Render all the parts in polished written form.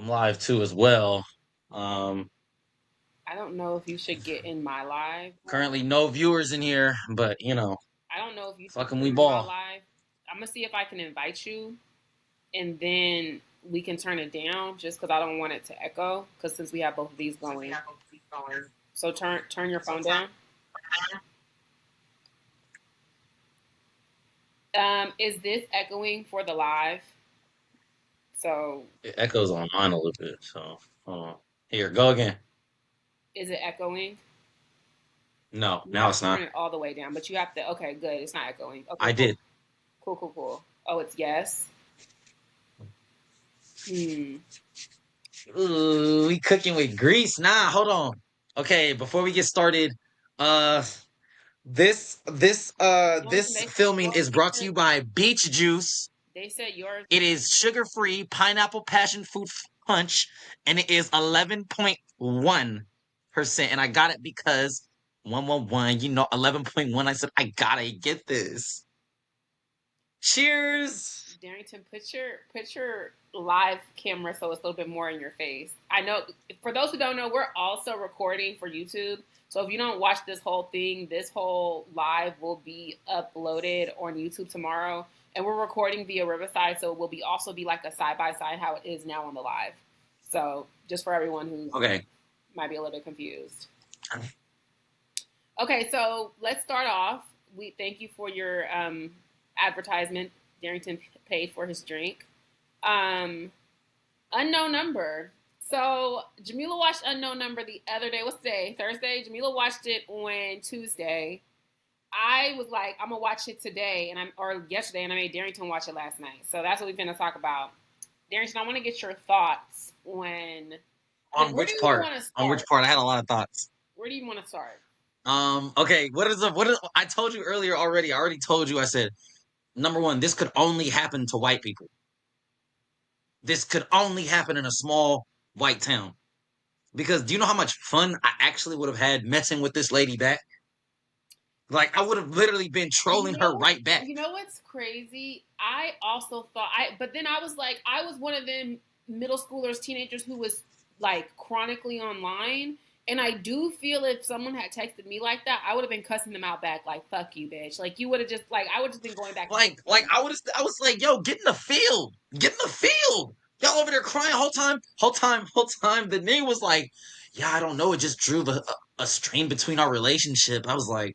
I'm live too as well. Um, I don't know if you should get in my live. Currently no viewers in here, but I don't know if you should fucking get we in my ball. live. I'm gonna see if I can invite you, and then we can turn it down just because I don't want it to echo. Because since we have both of these going, so turn your phone down. Is this echoing for the live? So It echoes on mine a little bit, so hold on. Here, go again. is it echoing? No, You now have it's to turn not. it all the way down, but you have to. Okay, good. It's not echoing. Okay, I cool, did. cool, cool, cool. Oh, it's yes. Hmm. Ooh, we cooking with grease. Nah, hold on. Okay, before we get started, uh Darrington, this they said filming is brought to yours. you by Beach Juice. They said yours. It is sugar-free pineapple passion fruit punch, and it is 11.1%. And I got it because 111, 11.1. I said I gotta get this. Cheers. Darrington, put your live camera so it's a little bit more in your face. I know for those who don't know, we're also recording for YouTube. So if you don't watch this whole thing, this whole live will be uploaded on YouTube tomorrow. And we're recording via Riverside, so it will be also be like a side by side how it is now on the live. So just for everyone who Okay. might be a little bit confused. Okay, so let's start off. We thank you for your advertisement. Darrington paid for his drink. Um, Unknown Number. So Jamila watched Unknown Number the other day. What's today? Thursday. Jamila watched it on Tuesday. I was like, I'm gonna watch it today, or yesterday, and I made Darrington watch it last night. So that's what we're gonna talk about. Darrington, I want to get your thoughts when. Like, On where do which you even part? want to On which start? part? I had a lot of thoughts. Where do you want to start? Okay, what is I told you earlier already. I already told you, I said, number one, this could only happen to white people. This could only happen in a small white town. Because do you know how much fun I actually would have had messing with this lady back? Like I would have literally been You trolling know her what? right back. You know what's crazy? I also thought but then I was like, I was one of them middle schoolers, teenagers who was like chronically online. And I do feel if someone had texted me like that, I would have been cussing them out back, like "fuck you, bitch." Like you would have just like I would have just been going back and forth with them. I was like, yo, get in the field, get in the field. Y'all over there crying whole time. The nigga was like, yeah, I don't know. It just drew a strain between our relationship. I was like,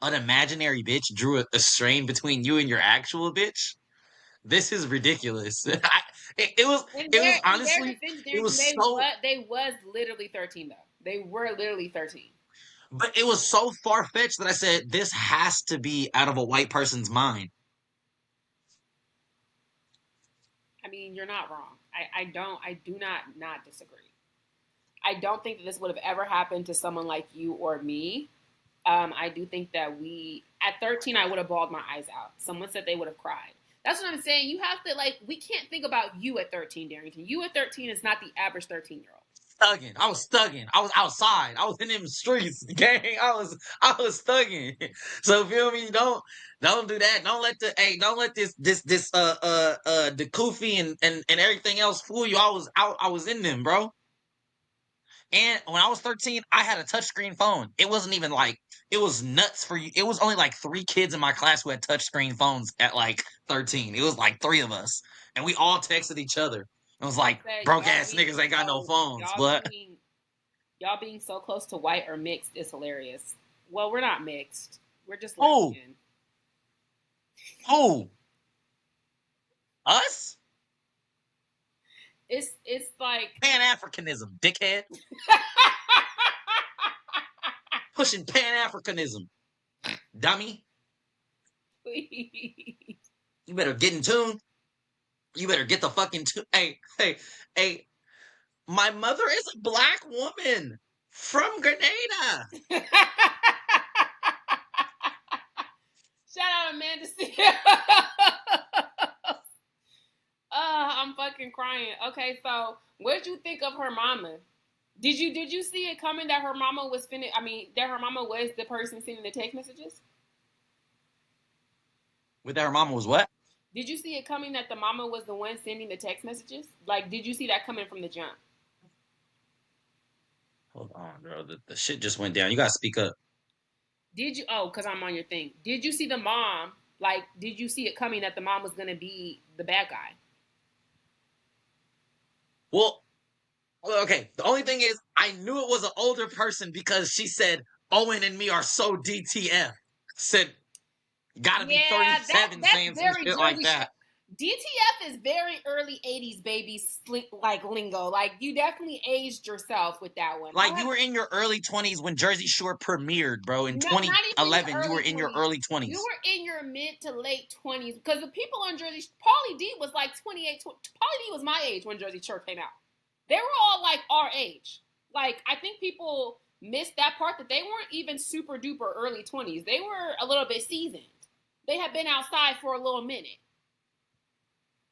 an imaginary bitch drew a strain between you and your actual bitch. This is ridiculous. It was In it was their honestly defense, it Darrington, was so they was literally 13 though. They were literally 13. but it was so far fetched that I said this has to be out of a white person's mind. I mean, you're not wrong. I do not disagree. I don't think that this would have ever happened to someone like you or me. I do think that at 13, I would have bawled my eyes out. Someone said they would have cried. That's what I'm saying. You have to, like, we can't think about you at 13, Darrington. You at 13 is not the average 13-year-old. Thugging. I was thugging. I was outside. I was in them streets, gang. I was thugging. So feel me? Don't do that. Don't let this the Koofy and everything else fool you. I was in them, bro. And when I was 13, I had a touchscreen phone. It wasn't even like it was nuts for you. It was only like 3 kids in my class who had touchscreen phones at like 13. It was like 3 of us. And we all texted each other. It was They like said broke ass niggas ain't got no phones. But y'all being so close to white or mixed is hilarious. Well, we're not mixed. We're just light who? skinned. Who? Us? It's like Pan Africanism, dickhead. Pushing Pan Africanism. Dummy. please. You better get in tune. You better get the fucking tune. Hey. My mother is a black woman from Grenada. Shout out Amanda C. I'm fucking crying. Okay, so what did you think of her mama? Did you see it coming that her mama was finna? I mean, that her mama was the person sending the text messages. With her mama was what? Did you see it coming that the mama was the one sending the text messages? Like, did you see that coming from the jump? Hold on, bro. The shit just went down. You gotta speak up. Did you? Oh, because I'm on your thing. Did you see the mom? Like, did you see it coming that the mom was gonna be the bad guy? Well, okay. The only thing is, I knew it was an older person because she said Owen and me are so DTF. Said gotta be Yeah, 37 that's saying some very shit like Jersey Shore. that. DTF is very early '80s baby like lingo. Like you definitely aged yourself with that one. Like you were in your early 20s when Jersey Shore premiered, bro. In Not even in your 2011, you were early in your 20s. early You 20s. were in your mid to late 20s because the people on Jersey, Paulie D was like 28. Paulie D was my age when Jersey Shore came out. They were all like our age. Like I think people missed that part that they weren't even super duper early 20s. They were a little bit seasoned. They had been outside for a little minute.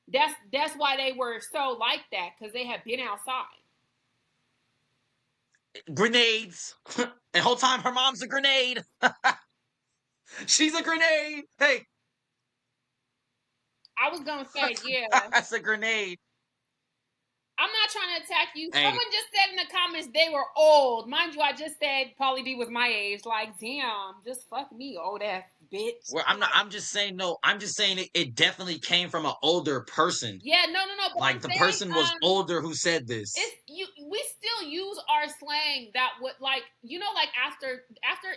That's why they were so like that because they had been outside. Grenades. And whole time her mom's a grenade. She's a grenade. Hey, I was gonna say, yeah, that's a grenade. I'm not trying to attack you. Hey, Someone just said in the comments they were old. Mind you, I just said Pauly D was my age. Like, damn, just fuck me, old ass bitch. I'm not. I'm just saying no. I'm just saying it definitely came from an older person. Yeah, no. But I'm Like the saying, person was older who said this. it's you. We still use our slang that would like like after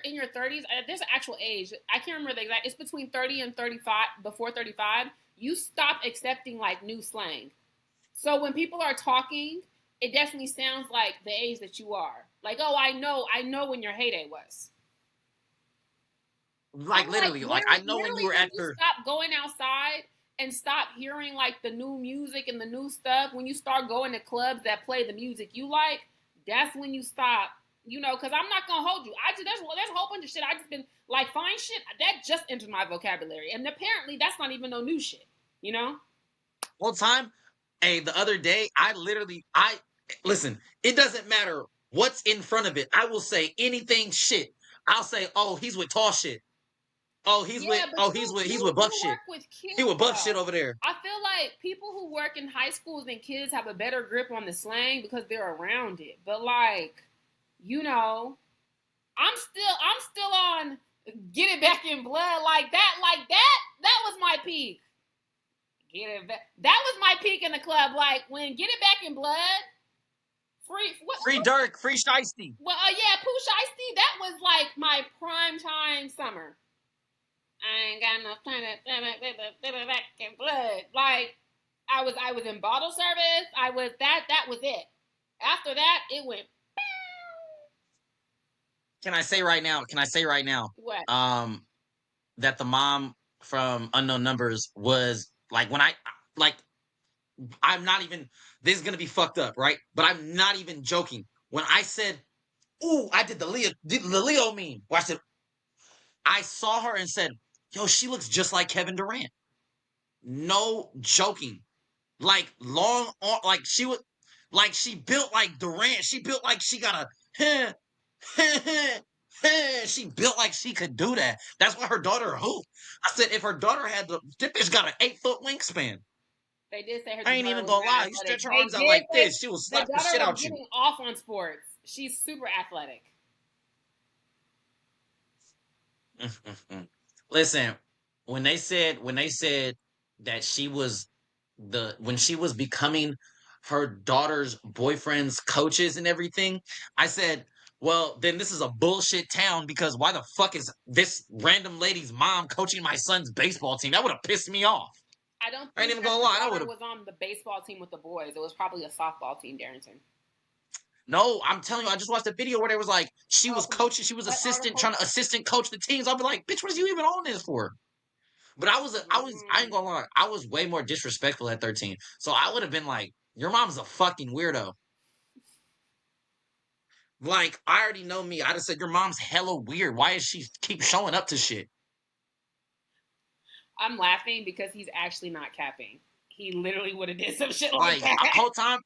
in your 30s. There's an actual age. I can't remember the exact. It's between 30 and 35. Before 35, you stop accepting like new slang. So when people are talking, it definitely sounds like the age that you are. Like, oh, I know when your heyday was. Like I'm like, literally, like I know when you literally, were when at you your stop going outside and stop hearing like the new music and the new stuff, when you start going to clubs that play the music you like, that's when you stop. Because I'm not gonna hold you. There's a whole bunch of shit I just been like fine shit that just entered my vocabulary, and apparently that's not even no new shit. You know? whole time. Hey, the other day, I listen. It doesn't matter what's in front of it. I will say anything shit. I'll say, oh, he's with tall shit. Yeah, but He's with buff you shit. work with He kids with buff shit though. over there. I feel like people who work in high schools and kids have a better grip on the slang because they're around it. But like, you know, I'm still on get it back in blood like that. That was my peak. Get it back. That was my peak in the club. Like when get it back in blood. Free what? Free Dirk, free Shiesty. Well, yeah, Pooh Shiesty. That was like my prime time summer. I ain't got no planet back in blood. Like I was in bottle service. That was it. After that, it went Can I say right now? Can I say right now? what? Um, that the mom from Unknown Numbers was like when I like I'm not even. This is gonna be fucked up, right? But I'm not even joking. When I said, "Ooh," I did the Leo meme. Watch it. I saw her and said, "Yo, she looks just like Kevin Durant." No joking. Like long, like she would, like she built like Durant. She built like she got a. She built like she could do that. That's why her daughter hooped. I said if her daughter had this bitch got an 8 foot wingspan. They did say her I ain't daughter even was gonna mad lie. You athletic. stretch her They arms out did like say this, she will the slap the daughter shit was out you. getting off on sports. She's super athletic. Listen, when they said that she was when she was becoming her daughter's boyfriend's coaches and everything, I said, well, then this is a bullshit town because why the fuck is this random lady's mom coaching my son's baseball team? That would have pissed me off. I don't I ain't think even that gonna the lie. That would daughter have. was on the baseball team with the boys. It was probably a softball team, Darrington. No, I'm telling you, I just watched a video where they was like, she Oh, was coaching, she was what assistant, article? trying to assistant coach the teams. I'll be like, bitch, what is you even on this for? But I ain't Mm. gonna lie, I was way more disrespectful at 13. So I would have been like, your mom's a fucking weirdo. Like, I already know me. I'd have said, your mom's hella weird. Why is she keep showing up to shit? I'm laughing because he's actually not capping. He literally would have did some shit like Like, that. whole time,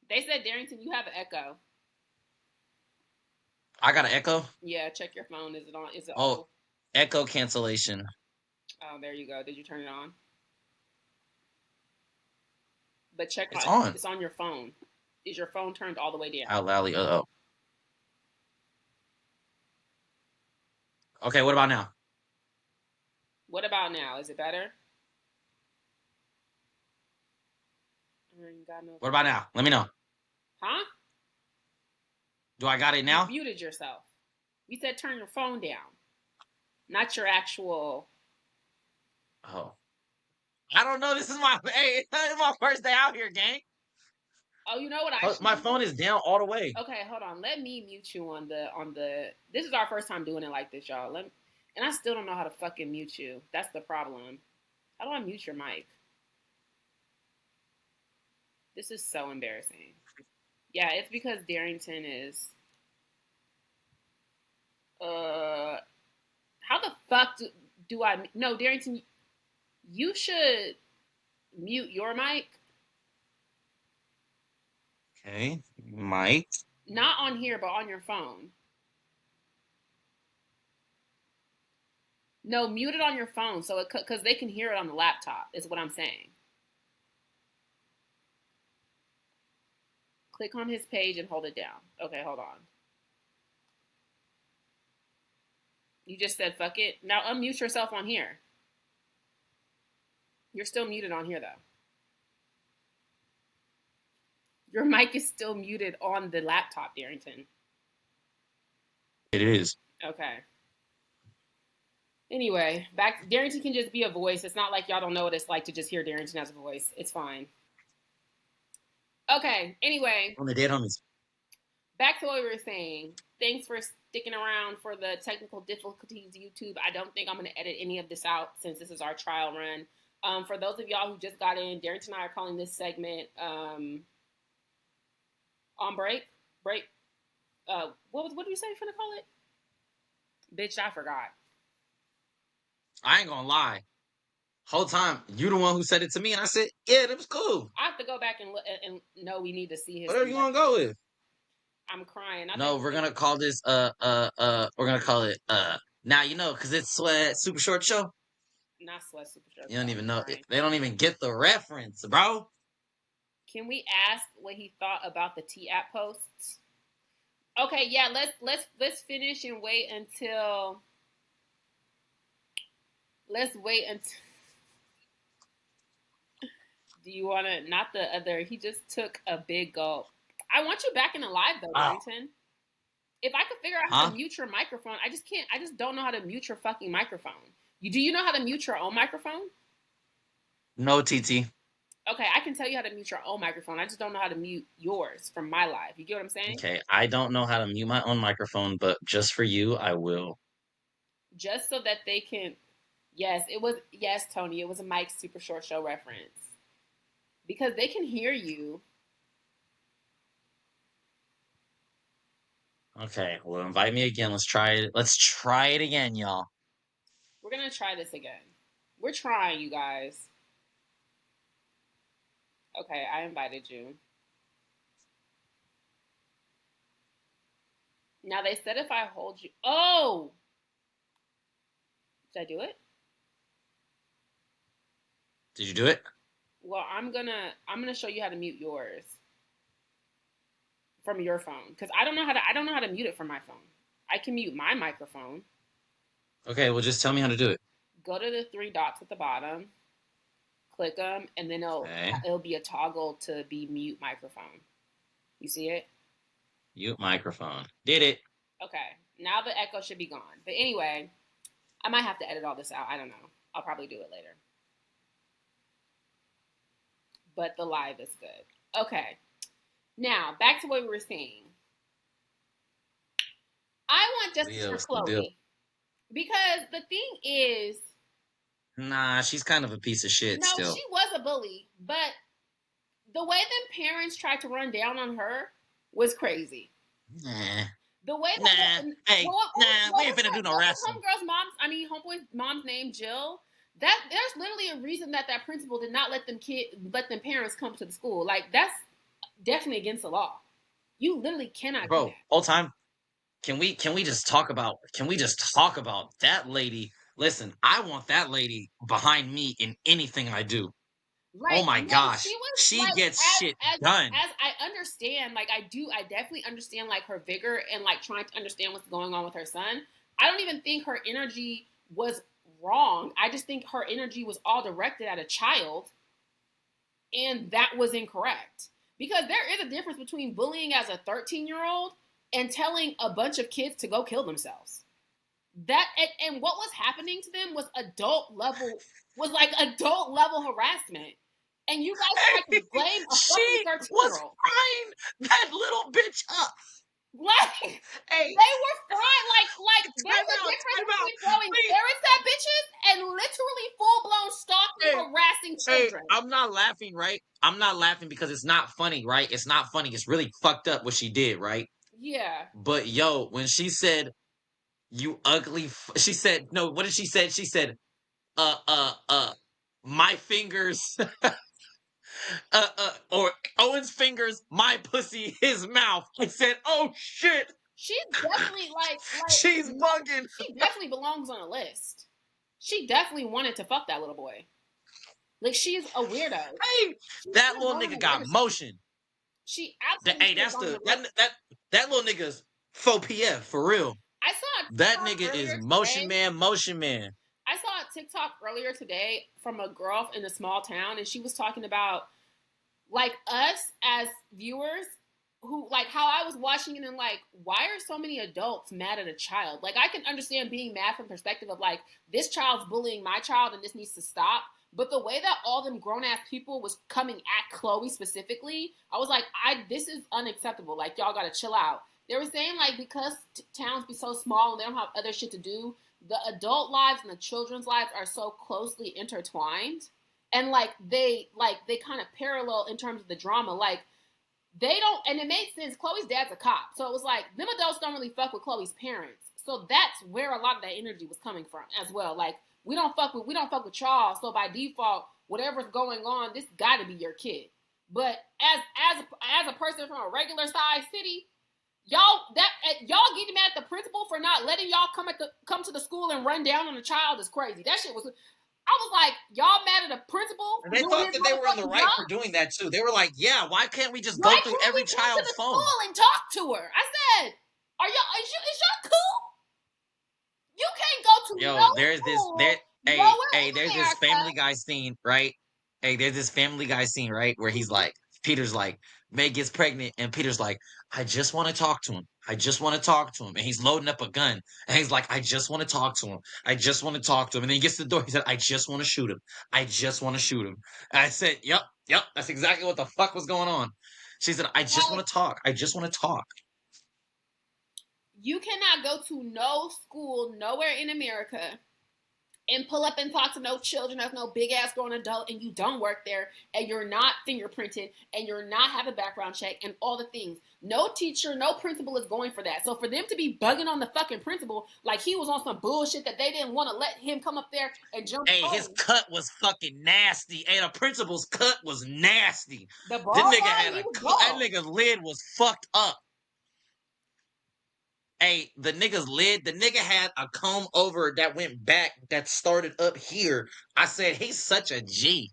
They said, Darrington, you have an echo. I got an echo. Yeah, check your phone. Is it on? Is it Oh, off? echo cancellation. Oh, there you go. Did you turn it on? but check It's on on. it's on your phone. Is your phone turned all the way down? Out loudly. Oh. Okay, what about now? What about now? Is it better? I ain't got no What phone. about now? Let me know. Huh? Do I got it You now? muted yourself. You said turn your phone down, not your actual. Oh. I don't know. This is my hey, it's my first day out here, gang. Oh, you know what I should My do? phone is down all the way. Okay, hold on. Let me mute you on the. This is our first time doing it like this, y'all. And I still don't know how to fucking mute you. That's the problem. How do I mute your mic? This is so embarrassing. Yeah, it's because Darrington is. How the fuck do I? No, Darrington, you should mute your mic. Okay, Mike. Not on here, but on your phone. No, mute it on your phone so it because they can hear it on the laptop. Is what I'm saying. Click on his page and hold it down. Okay, hold on. You just said fuck it. Now unmute yourself on here. You're still muted on here though. Your mic is still muted on the laptop, Darrington. It is. Okay. Anyway, back Darrington can just be a voice. It's not like y'all don't know what it's like to just hear Darrington as a voice. It's fine. Okay. Anyway, On the dead homies. back to what we were saying. Thanks for sticking around for the technical difficulties, YouTube. I don't think I'm going to edit any of this out since this is our trial run. For those of y'all who just got in, Darrington and I are calling this segment on break. Break. What do you say you're going to call it? Bitch, I forgot. I ain't gonna lie. Whole time, you the one who said it to me, and I said, yeah, that was cool. I have to go back and look and know we need to see his. Whatever you want to go with. I'm crying. No, we're gonna call this we're gonna call it now you know because it's Sweat Super Short Show. Not Sweat Super Show. You don't I'm even know. crying. They don't even get the reference, bro. Can we ask what he thought about the T app posts? Okay, yeah, let's finish and wait until let's wait until do you wanna not the other he just took a big gulp. I want you back in the live though, Oh, Darrington. If I could figure out how huh? to mute your microphone, I just can't I just don't know how to mute your fucking microphone. Do you know how to mute your own microphone? No, TT. Okay, I can tell you how to mute your own microphone. I just don't know how to mute yours from my live. You get what I'm saying? Okay, I don't know how to mute my own microphone, but just for you, I will. Just so that they can. Yes, it was. Yes, Tony, it was a Mike's Super Short Show reference because they can hear you. Okay, well, invite me again. Let's try it. Let's try it again, y'all. We're gonna try this again. We're trying, you guys. Okay, I invited you. Now they said if I hold you. Oh, did I do it? Did you do it? Well, I'm gonna show you how to mute yours from your phone because I don't know how to mute it from my phone. I can mute my microphone. Okay, well, just tell me how to do it. Go to the three dots at the bottom, click them, and then Okay, it'll be a toggle to be mute microphone. You see it? mute microphone. Did it? Okay. Now the echo should be gone. But anyway, I might have to edit all this out. I don't know. I'll probably do it later. But the live is good. Okay. Now back to what we were saying. I want justice for What's the deal? Chloe because the thing is, Nah, she's kind of a piece of shit no, still. she was a bully, but the way them parents tried to run down on her was crazy. Nah, The way nah. that Hey, nah, we ain't finna do no what was wrestling. homegirl's mom's homeboy's mom's name Jill. That there's literally a reason that principal did not let them parents come to the school. Like that's definitely against the law. You literally cannot do Bro, that. all time. Can we just talk about that lady? Listen, I want that lady behind me in anything I do. Oh Like, my no, she gosh. was She like, gets shit done. as I understand, like I definitely understand like her vigor and like trying to understand what's going on with her son. I don't even think her energy was wrong. I just think her energy was all directed at a child, and that was incorrect. Because there is a difference between bullying as a 13-year-old and telling a bunch of kids to go kill themselves. That and what was happening to them was adult level harassment. And you guys tried to blame a fucking She 13 year was old. frying that little bitch up. Like Hey, they were frying like time there's a out, difference time out. between throwing Wait, carrots at bitches and literally full blown stalking, hey, harassing hey, children. I'm not laughing, right? I'm not laughing because it's not funny, right? It's not funny. It's really fucked up what she did, right? Yeah. But yo, when she said, "You ugly," she said, "No." What did she say? She said, "Uh, uh, uh, my fingers, or Owen's fingers, my pussy, his mouth." I said, "Oh shit, She's definitely like she's no, bugging." she definitely belongs on a list. She definitely wanted to fuck that little boy. Like she's a weirdo. Hey, She that should have little gone on nigga the got registry. motion. She That, absolutely hey, should have that's gone on the the registry. that little nigga's faux PF for real. I saw a That TikTok nigga is earlier motion today. man, motion man. I saw a TikTok earlier today from a girl in a small town, and she was talking about like us as viewers who like how I was watching it and like, why are so many adults mad at a child? Like I can understand being mad from the perspective of like this child's bullying my child and this needs to stop. But the way that all them grown ass people was coming at Chloe specifically, I was like, this is unacceptable. Like y'all gotta chill out. They were saying like because towns be so small and they don't have other shit to do, the adult lives and the children's lives are so closely intertwined, and like they kind of parallel in terms of the drama. Like they don't, and it made sense. Chloe's dad's a cop, so it was like them adults don't really fuck with Chloe's parents. So that's where a lot of that energy was coming from as well. Like we don't fuck with y'all. So by default, whatever's going on, this got to be your kid. But as a person from a regular sized city, y'all getting mad at the principal for not letting y'all come to the school and run down on a child is crazy. That shit was. I was like, y'all mad at the principal And for they doing thought his that they were in the motherfucking right job? for doing that too. They were like, "Yeah, why can't we just Why go through can't every we come to child's the phone?" school and talk to her? I said, are y'all is y'all cool? You can't go to no Yo, there's this there. school nowhere Hey, there's in this America. Family Guy scene, right? Hey, there's this Family Guy scene, right, where he's like, Peter's like, Meg gets pregnant, and Peter's like, I just want to talk to him. I just want to talk to him, and he's loading up a gun, and he's like, I just want to talk to him. I just want to talk to him, and then he gets to the door. He said, I just want to shoot him. I just want to shoot him. And I said, yep, that's exactly what the fuck was going on. She said, I just Like want to talk. I just want to talk. you cannot go to no school nowhere in America and pull up and talk to no children as no big ass grown adult and you don't work there and you're not fingerprinted and you're not have a background check and all the things. No teacher, no principal is going for that. So for them to be bugging on the fucking principal like he was on some bullshit that they didn't want to let him come up there and jump Hey, his Chloe. cut was fucking nasty. Hey, the principal's cut was nasty. The That ball nigga one, had he a was that bald. nigga's lid was fucked up. Hey, the nigga had a comb over that went back that started up here. I said he's such a G.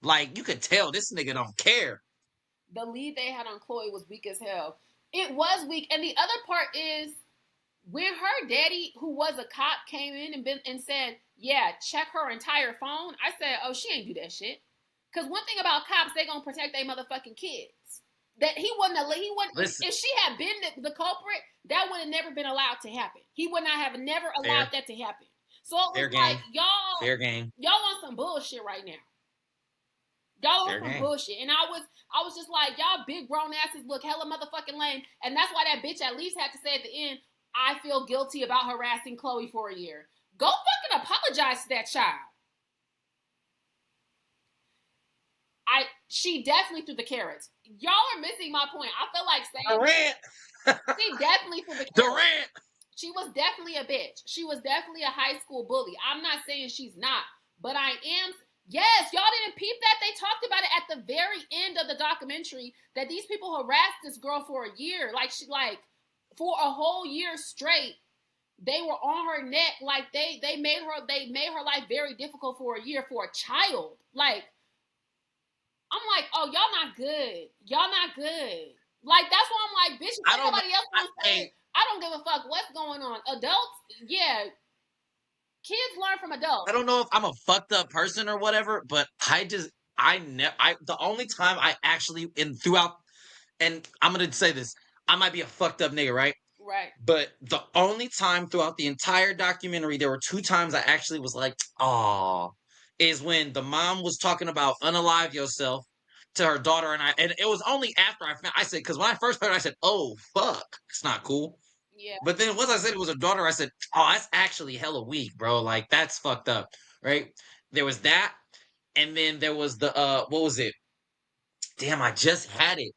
Like you could tell this nigga don't care. The lead they had on Chloe was weak as hell. It was weak. And the other part is when her daddy, who was a cop, came in and said, yeah, check her entire phone, I said, oh, she ain't do that shit. Because one thing about cops, they gonna protect their motherfucking kids. That he wouldn't Listen, if she had been the culprit, that would have never been allowed to happen. He would not have never allowed fair, that to happen. So it was fair like, game, y'all, fair game, y'all want some bullshit right now. Y'all on fair some game. bullshit. And I was just like, y'all big grown asses look hella motherfucking lame. And that's why that bitch at least had to say at the end, I feel guilty about harassing Chloe for a year. Go fucking apologize to that child. She definitely threw the carrots. Y'all are missing my point. I feel like saying Durant, she definitely threw the carrots. Durant. She was definitely a bitch. She was definitely a high school bully. I'm not saying she's not, but I am. Yes, y'all didn't peep that. They talked about it at the very end of the documentary that these people harassed this girl for a year, like for a whole year straight. They were on her neck, like they made her life very difficult for a year for a child. Like I'm like, oh, y'all not good. Y'all not good. Like, that's why I'm like, bitch, if I ain't don't know. nobody else gonna say it, I don't give a fuck what's going on. Adults, yeah, kids learn from I adults. don't know if I'm a fucked up person or whatever, but the only time I actually in throughout, and I'm gonna say this, I might be a fucked up nigga, right? Right. But the only time throughout the entire documentary, there were 2 times I actually was like, "Aw," is when the mom was talking about unalive yourself to her daughter, and it was only after I said, because when I first heard it, I said, "Oh, fuck, it's not cool." Yeah. But then once I said it was a daughter, I said, "Oh, that's actually hella weak, bro. Like, that's fucked up," right? There was that, and then there was the, what was it? Damn, I just had it.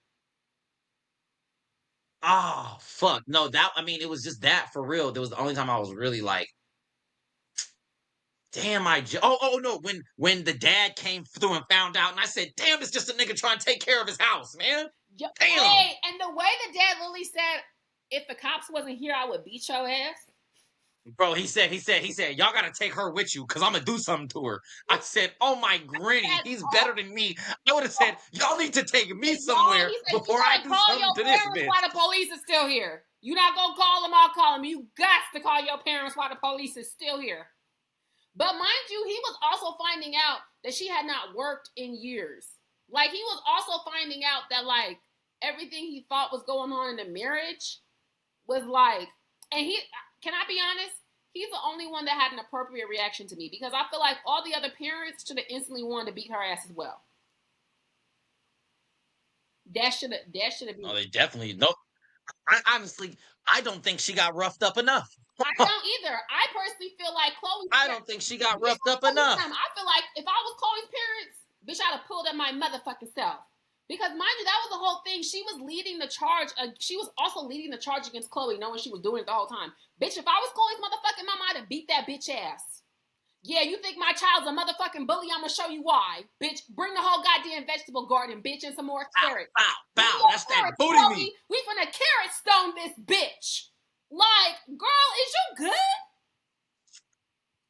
Oh, fuck. No, I mean, it was just that for real. That was the only time I was really like, damn, oh no, when the dad came through and found out, and I said, damn, it's just a nigga trying to take care of his house, man. Damn. Hey, and the way the dad literally said, if the cops wasn't here, I would beat your ass. Bro, he said, y'all gotta take her with you, cause I'm gonna do something to her. I said, oh my granny, he's better than me. I would have said, y'all need to take me somewhere He said, you before I gotta do call something your to this parents bitch. while the police is still here. You not gonna call them, I'll call them. You got to call your parents while the police is still here. But mind you, he was also finding out that she had not worked in years. Like, he was also finding out that, like, everything he thought was going on in the marriage was like, and can I be honest? He's the only one that had an appropriate reaction to me, because I feel like all the other parents should have instantly wanted to beat her ass as well. That should have been. Oh, they definitely no. Honestly, I don't think she got roughed up enough. I don't either. I personally feel like Chloe's I don't parents. think she got Bitch, roughed up I'll tell you enough. something. I feel like if I was Chloe's parents, bitch, I'd have pulled up my motherfucking self. Because mind you, that was the whole thing. She was leading the charge. She was also leading the charge against Chloe, knowing she was doing it the whole time. Bitch, if I was Chloe's motherfucking mama, I'd have beat that bitch ass. Yeah, you think my child's a motherfucking bully? I'm gonna show you why. Bitch, bring the whole goddamn vegetable garden, bitch, and some more Bow, carrots. bow, Bring bow. your That's that carrots, booty meat. Chloe. We finna carrot stone this bitch. Like, girl, is you good?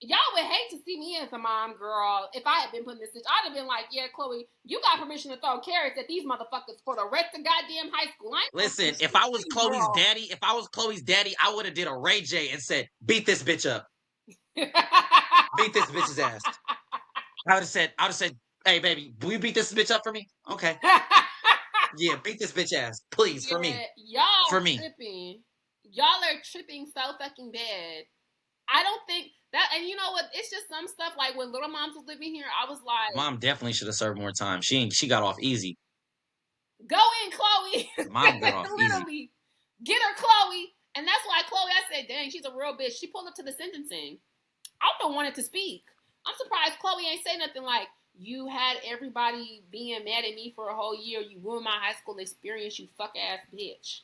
Y'all would hate to see me as a mom, girl. If I had been put in this situation, I'd have been like, yeah, Chloe, you got permission to throw carrots at these motherfuckers for the rest of goddamn high school. I ain't gonna Listen, do if shit I to was you, Chloe's girl. daddy, I would have did a Ray J and said, beat this bitch up. Beat this bitch's ass. I would have said, hey baby, will you beat this bitch up for me? Okay. Yeah, beat this bitch ass. Please, for Yeah, me. y'all For me. tripping. Y'all are tripping so fucking bad. I don't think that, and you know what? It's just some stuff like when Little Moms was living here, I was like, Mom definitely should have served more time. She got off easy. go in, Chloe. Mom got off easy. Literally. Get her, Chloe. And that's why Chloe, I said, dang, she's a real bitch. She pulled up to the sentencing. I don't want it to speak. I'm surprised Chloe ain't say nothing like, you had everybody being mad at me for a whole year. You ruined my high school experience, you fuck ass bitch.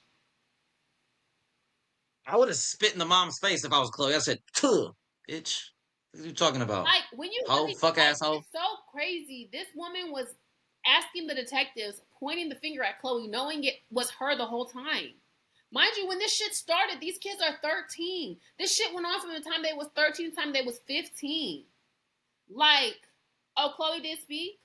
I would have spit in the mom's face if I was Chloe. I said, "Tuh, bitch. What are you talking about? Like, when you Ho, really, fuck like, asshole." it's so crazy. This woman was asking the detectives, pointing the finger at Chloe, knowing it was her the whole time. Mind you, when this shit started, these kids are 13. This shit went on from the time they was 13 to the time they was 15. Like, oh, Chloe did speak?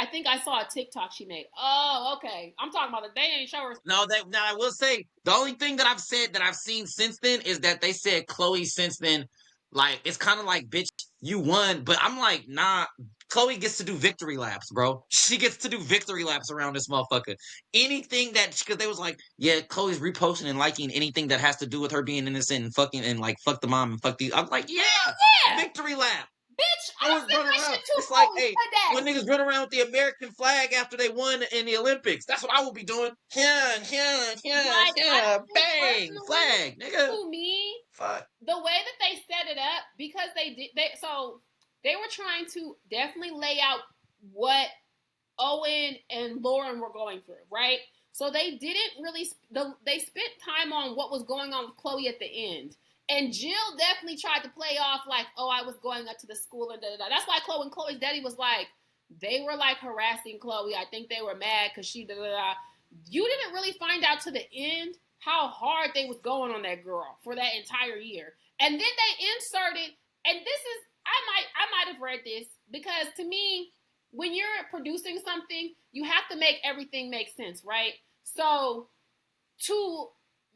I think I saw a TikTok she made. Oh, okay. I'm talking about they ain't show her. No, now I will say the only thing that I've seen since then is that they said Chloe since then, like it's kind of like bitch, you won, but I'm like, nah. Chloe gets to do victory laps, bro. She gets to do victory laps around this motherfucker. Anything that because they was like, yeah, Chloe's reposting and liking anything that has to do with her being innocent and fucking and like fuck the mom and fuck the. I'm like, yeah, Yeah, victory lap. bitch, I I was sent running my around. shit to It's like, Chloe hey, when today. niggas run around with the American flag after they won in the Olympics, that's what I will be doing. Yeah, yeah, yeah, Like, I yeah, think bang, personally, flag, nigga. to me, Fuck. the way that they set it up, because they were trying to definitely lay out what Owen and Lauren were going through, right? So they didn't really they spent time on what was going on with Chloe at the end. And Jill definitely tried to play off like, oh, I was going up to the school and da da da. That's why Chloe's daddy was like, they were like harassing Chloe. I think they were mad because she da da da. You didn't really find out to the end how hard they was going on that girl for that entire year. And then they inserted, and this is I might have read this because to me when you're producing something, you have to make everything make sense, right? So to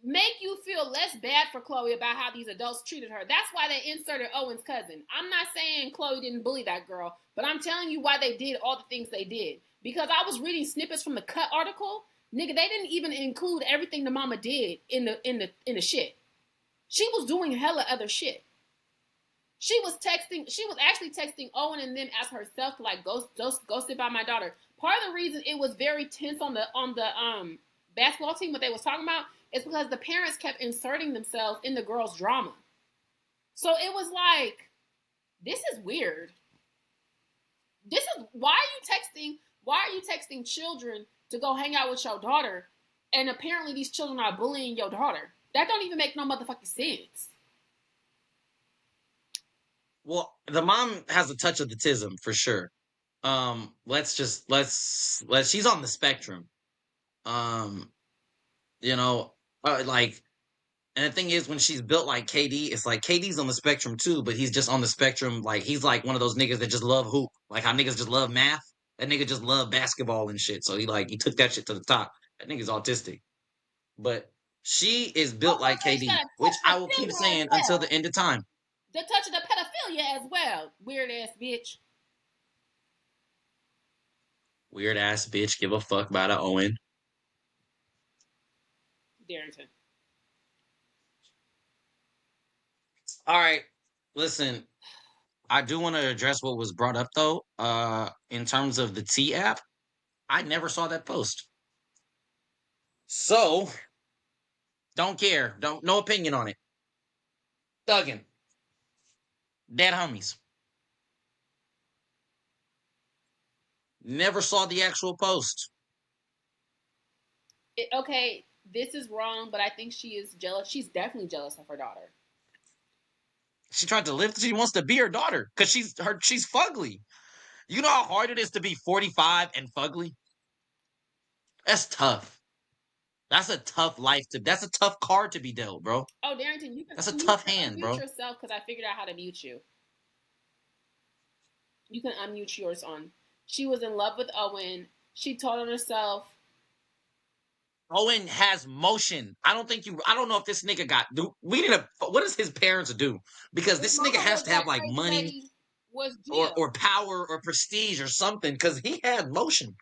make you feel less bad for Chloe about how these adults treated her, that's why they inserted Owen's cousin. I'm not saying Chloe didn't bully that girl, but I'm telling you why they did all the things they did. Because I was reading snippets from the Cut article, nigga, they didn't even include everything the mama did in the shit. She was doing hella other shit. She was texting. She was actually texting Owen and them as herself to like go sit by my daughter. Part of the reason it was very tense on the basketball team, what they was talking about, is because the parents kept inserting themselves in the girls' drama. So it was like, this is weird. This is why are you texting? Why are you texting children to go hang out with your daughter? And apparently these children are bullying your daughter. That don't even make no motherfucking sense. Well, the mom has a touch of autism for sure. Let's she's on the spectrum. Um, you know, like, and the thing is, when she's built like KD, it's like KD's on the spectrum too, but he's just on the spectrum. Like, he's like one of those niggas that just love hoop, like how niggas just love math. That nigga just love basketball and shit. So he took that shit to the top. That nigga's autistic, but she is built Also, like she's got KD, a which touch of I will keep pedophilia as saying until well. the end of time. The touch of the pedophilia as well. Weird ass bitch. Weird ass bitch, give a fuck about a Owen. Darrington. All right, listen, I do want to address what was brought up though. In terms of the T app, I never saw that post. So don't care. Don't no opinion on it. Thuggin. Dead homies. Never saw the actual post. Okay, this is wrong, but I think she is jealous. She's definitely jealous of her daughter. She tried to live. She wants to be her daughter because she's fugly. You know how hard it is to be 45 and fugly. That's tough. That's a tough life to. That's a tough card to be dealt, bro. Oh, Darrington, you can That's a unmute, tough hand, unmute bro. yourself because I figured out how to mute you. You can unmute yours on. She was in love with Owen. She told on herself. Owen has motion. I don't think you. I don't know if this nigga got. We need to. What does his parents do? Because His this nigga mama has was to have that like crazy money lady was or Jill. power or prestige or something. Because he had motion.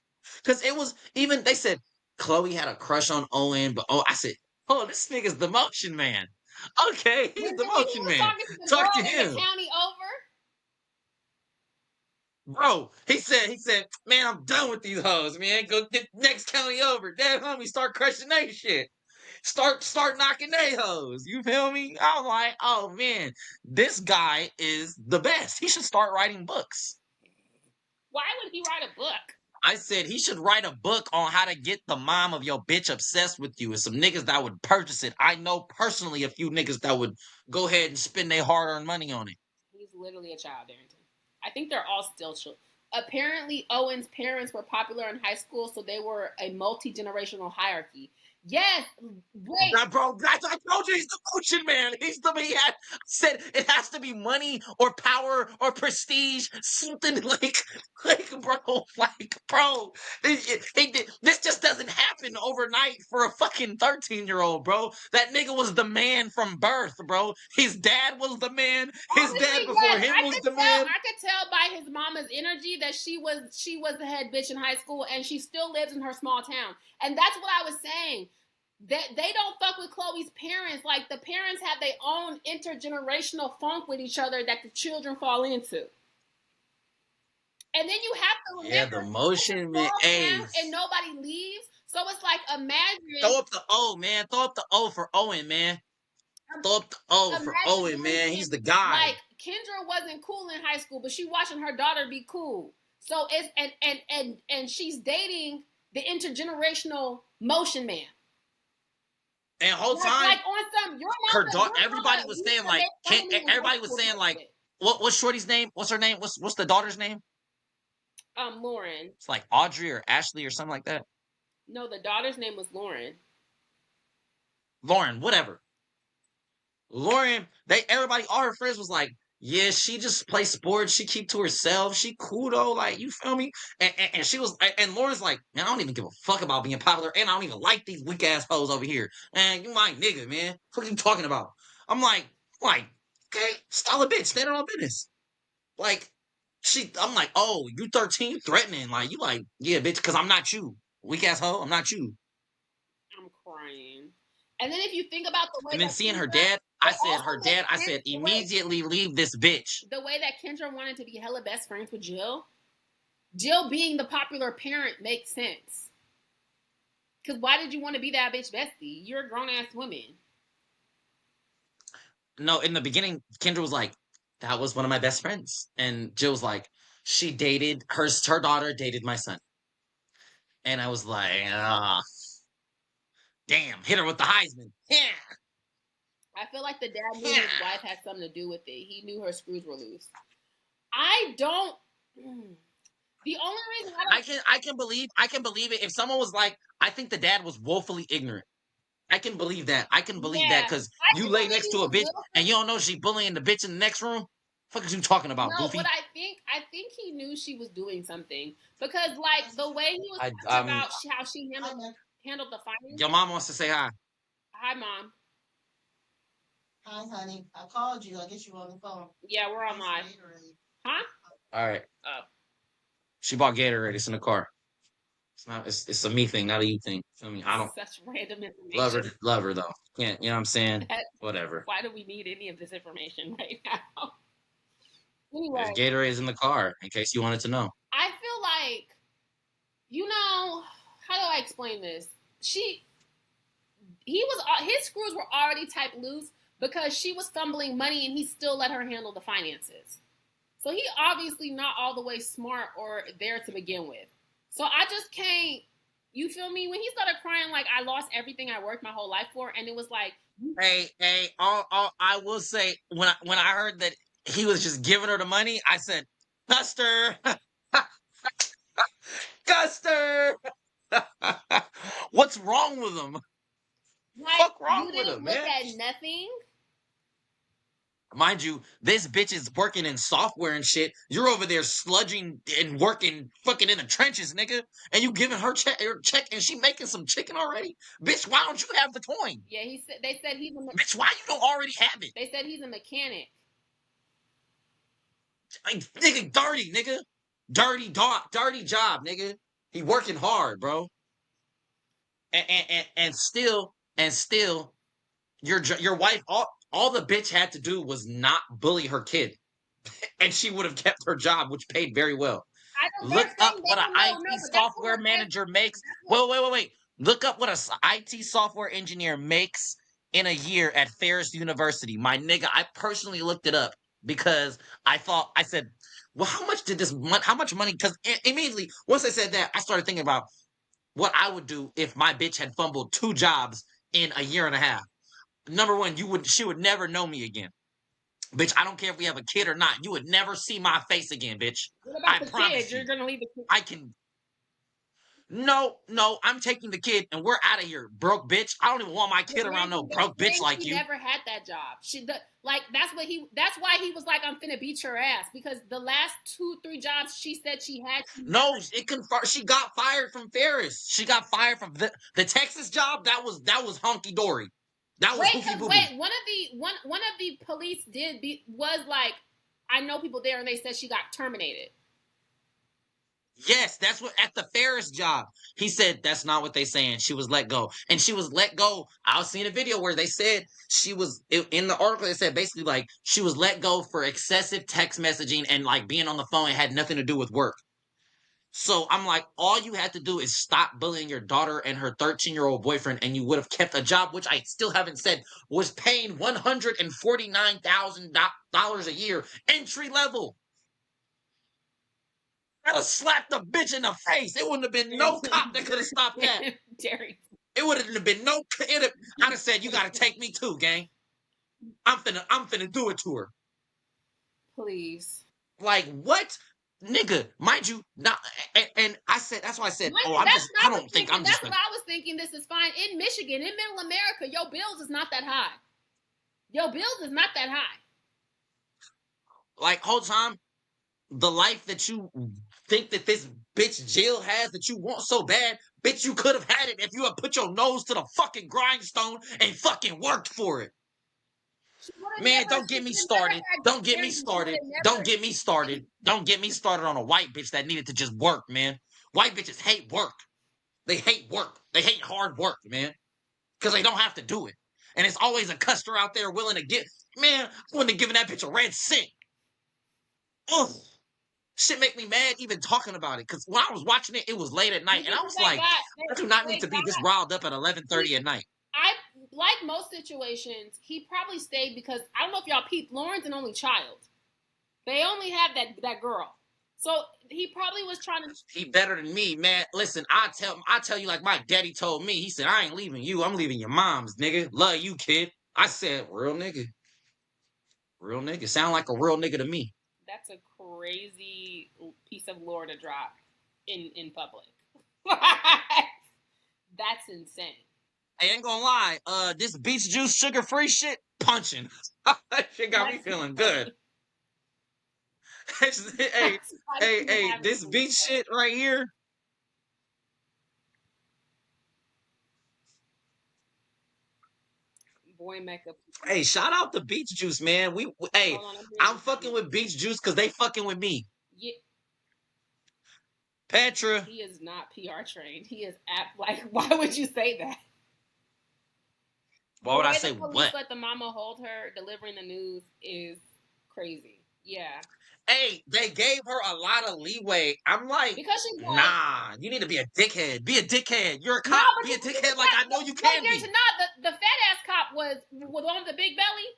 Because it was even they said Chloe had a crush on Owen, but I said, oh, this nigga's the motion man. Okay, When he's the he motion was man. talking to the Talk to girl in the him. county over, Bro, he said, man, I'm done with these hoes, man. Go get next county over. That homie start crushing they shit. Start knocking they hoes. You feel me? I'm like, oh man, this guy is the best. He should start writing books. why would he write a book? I said he should write a book on how to get the mom of your bitch obsessed with you and some niggas that would purchase it. I know personally a few niggas that would go ahead and spend their hard-earned money on it. He's literally a child, Darrington. I think they're all still children. Apparently, Owen's parents were popular in high school, so they were a multi generational hierarchy. Yes, wait. Bro, I told you he's the motion man. He had said it has to be money or power or prestige, something bro. This just doesn't happen overnight for a fucking 13-year-old, bro. That nigga was the man from birth, bro. His dad was the man. His dad Honestly, before yes, him I was could the tell. man. I could tell by his mama's energy that she was the head bitch in high school, and she still lives in her small town. And that's what I was saying. That they don't fuck with Chloe's parents. Like the parents have their own intergenerational funk with each other that the children fall into. And then you have to Yeah, remember the it's a motion man. small Hey, town and nobody leaves. So it's like throw imagine up the O, man. Throw up the O for Owen, man. Throw up the O for imagine Owen, man. He's Darrington, the guy. like Kendra wasn't cool in high school, but she watching her daughter be cool. So it's and she's dating the intergenerational motion man. And whole Like time, on some her daughter. your Everybody mama was used saying to like, make fun can't. of me in high Everybody was school saying type like, shit. what's Shorty's name? What's her name? What's the daughter's name? Lauren. It's like Audrey or Ashley or something like that. No, the daughter's name was Lauren. Lauren, whatever. Lauren, everybody, all her friends was like, Yeah, she just plays sports. She keep to herself. She cool though, like you feel me. And she was, and Lauren's like, man, I don't even give a fuck about being popular, and I don't even like these weak ass hoes over here. Man, you my nigga, man. What are you talking about? I'm like, okay, style a bitch, stand on business. Like, I'm like, oh, you 13, threatening, like you like, yeah, bitch, because I'm not you, weak ass hoe. I'm not you. I'm crying. And then if you think about the way And then that seeing her Kendra, dad, it her also makes dad, I sense said, immediately leave this bitch. the way that Kendra wanted to be hella best friends with Jill. Jill being the popular parent makes sense. Because why did you want to be that bitch bestie? You're a grown ass woman. No, in the beginning, Kendra was like, that was one of my best friends. And Jill was like, she dated her daughter dated my son. And I was like, ah, damn, hit her with the Heisman. Yeah, I feel like the dad knew yeah. his wife had something to do with it. He knew her screws were loose. I don't. The only reason I don't. I can believe it. If someone was like, I think the dad was woefully ignorant. I can believe that. I can believe that Yeah, because I you think lay that next maybe to a was bitch and willful. you don't know she bullying the bitch in the next room. Fuck is you talking about, No, what Goofy? I think he knew she was doing something because, like, the way he was I talking about how she handled the Your finances. mom wants to say hi. Hi, mom. Hi, honey. I called you. I guess you were on the phone. Yeah, we're on live. Huh? All right. Oh, She bought Gatorade. It's in the car. It's not. It's a me thing, not a you thing. Feel me? I don't such random information. love her though. Can't. You know what I'm saying? That, Whatever. why do we need any of this information right now? There's Anyway, Gatorades in the car in case you wanted to know. I feel like, you know, how do I explain this? His screws were already type loose because she was fumbling money and he still let her handle the finances. So he obviously not all the way smart or there to begin with. So I just can't. You feel me? When he started crying like I lost everything I worked my whole life for, and it was like, Hey, all I will say when I heard that he was just giving her the money, I said, Custer, Custer, what's wrong with him? Fuck you wrong with didn't him, look man? at nothing. Mind you, this bitch is working in software and shit. You're over there sludging and working fucking in the trenches, nigga. And you giving her check and she making some chicken already? Bitch, why don't you have the coin? Yeah, he said. They said he's a. Bitch, why you don't already have it? They said he's a mechanic. Like, nigga, dirty, nigga. Dirty job, nigga. He working hard, bro. And still, your wife, all the bitch had to do was not bully her kid. And she would have kept her job, which paid very well. I know Look they're up saying they what an don't know, no, IT but that's what software her friends. manager makes. That's what. Wait. Look up what an IT software engineer makes in a year at Ferris University. My nigga, I personally looked it up because I said, well, how much money? Because immediately, once I said that, I started thinking about what I would do if my bitch had fumbled 2 jobs in a year and a half. Number one, she would never know me again. Bitch, I don't care if we have a kid or not. You would never see my face again, bitch. What about I the promise kids? You're you. gonna leave the kids. I can. No, I'm taking the kid and we're out of here, broke bitch. I don't even want my kid around no They're broke bitch saying like she you. never had that job. Like that's what he. That's why he was like, "I'm finna beat your ass," because the last 2, 3 jobs she said she had, she No, never. she got fired from Ferris. She got fired from the Texas job. That was hunky dory. That was hoofy boo boo. One of the police was like, I know people there, and they said she got terminated. Yes, that's what at the Ferris job. He said that's not what they saying. She was let go. And she was let go. I was seeing a video where they said she was in the article, they said basically like she was let go for excessive text messaging and like being on the phone. It had nothing to do with work. So I'm like, all you had to do is stop bullying your daughter and her 13-year-old boyfriend, and you would have kept a job, which I still haven't said was paying $149,000 a year, entry level. I'd have slapped the bitch in the face. It wouldn't have been no cop that could have stopped that. Jerry, It wouldn't have been no. I'd have said, "You got to take me too, gang. I'm finna do it to her." please. Like what, nigga? Mind you, not. And I said that's why I said, "Oh, That's what I I was don't think thinking. I'm That's just what a." I was thinking. This is fine in Michigan, in Middle America. Your bills is not that high. Your bills is not that high. Like whole time, the life that you think that this bitch Jill has that you want so bad, bitch, you could have had it if you had put your nose to the fucking grindstone and fucking worked for it. She would have Man, never. don't She get me would have never started. had. Don't get me She would started. have Don't never. get me started. Don't get me started on a white bitch that needed to just work, man. White bitches hate work. They hate work. They hate hard work, man. Because they don't have to do it. And it's always a customer out there willing to get. Man, I wouldn't have given that bitch a red cent. Ugh. Shit make me mad even talking about it. Because when I was watching it, it was late at night. And I Because was like, I do not need they to be this got. riled up at 11:30 at night. I like most situations. He probably stayed because I don't know if y'all peeped. Lauren's an only child. They only have that girl, so he probably was trying to. He better than me, man. Listen, I tell you like my daddy told me. He said, I ain't leaving you. I'm leaving your mom's, nigga. Love you, kid. I said, real nigga. Real nigga. Sound like a real nigga to me. That's a crazy piece of lore to drop in public. That's insane. I ain't gonna lie. This beach juice sugar free shit, punching. That shit got me That's feeling good. funny. Hey, That's funny to have this people beach shit right here. boy makeup. Hey, shout out to beach juice, man. Hey, Hold on, I'm doing I'm the fucking comment. with beach juice because they fucking with me. Yeah, Petra. he is not PR trained. He is like. Why would you say that? Why The would I way say the police what? let the mama hold her delivering the news is crazy. Yeah, Hey, they gave her a lot of leeway. I'm like, because she's like, nah, you need to be a dickhead. Be a dickhead. You're a no, cop. but Be a the dickhead like I know you can there's be. not the fat ass cop was with on the big belly.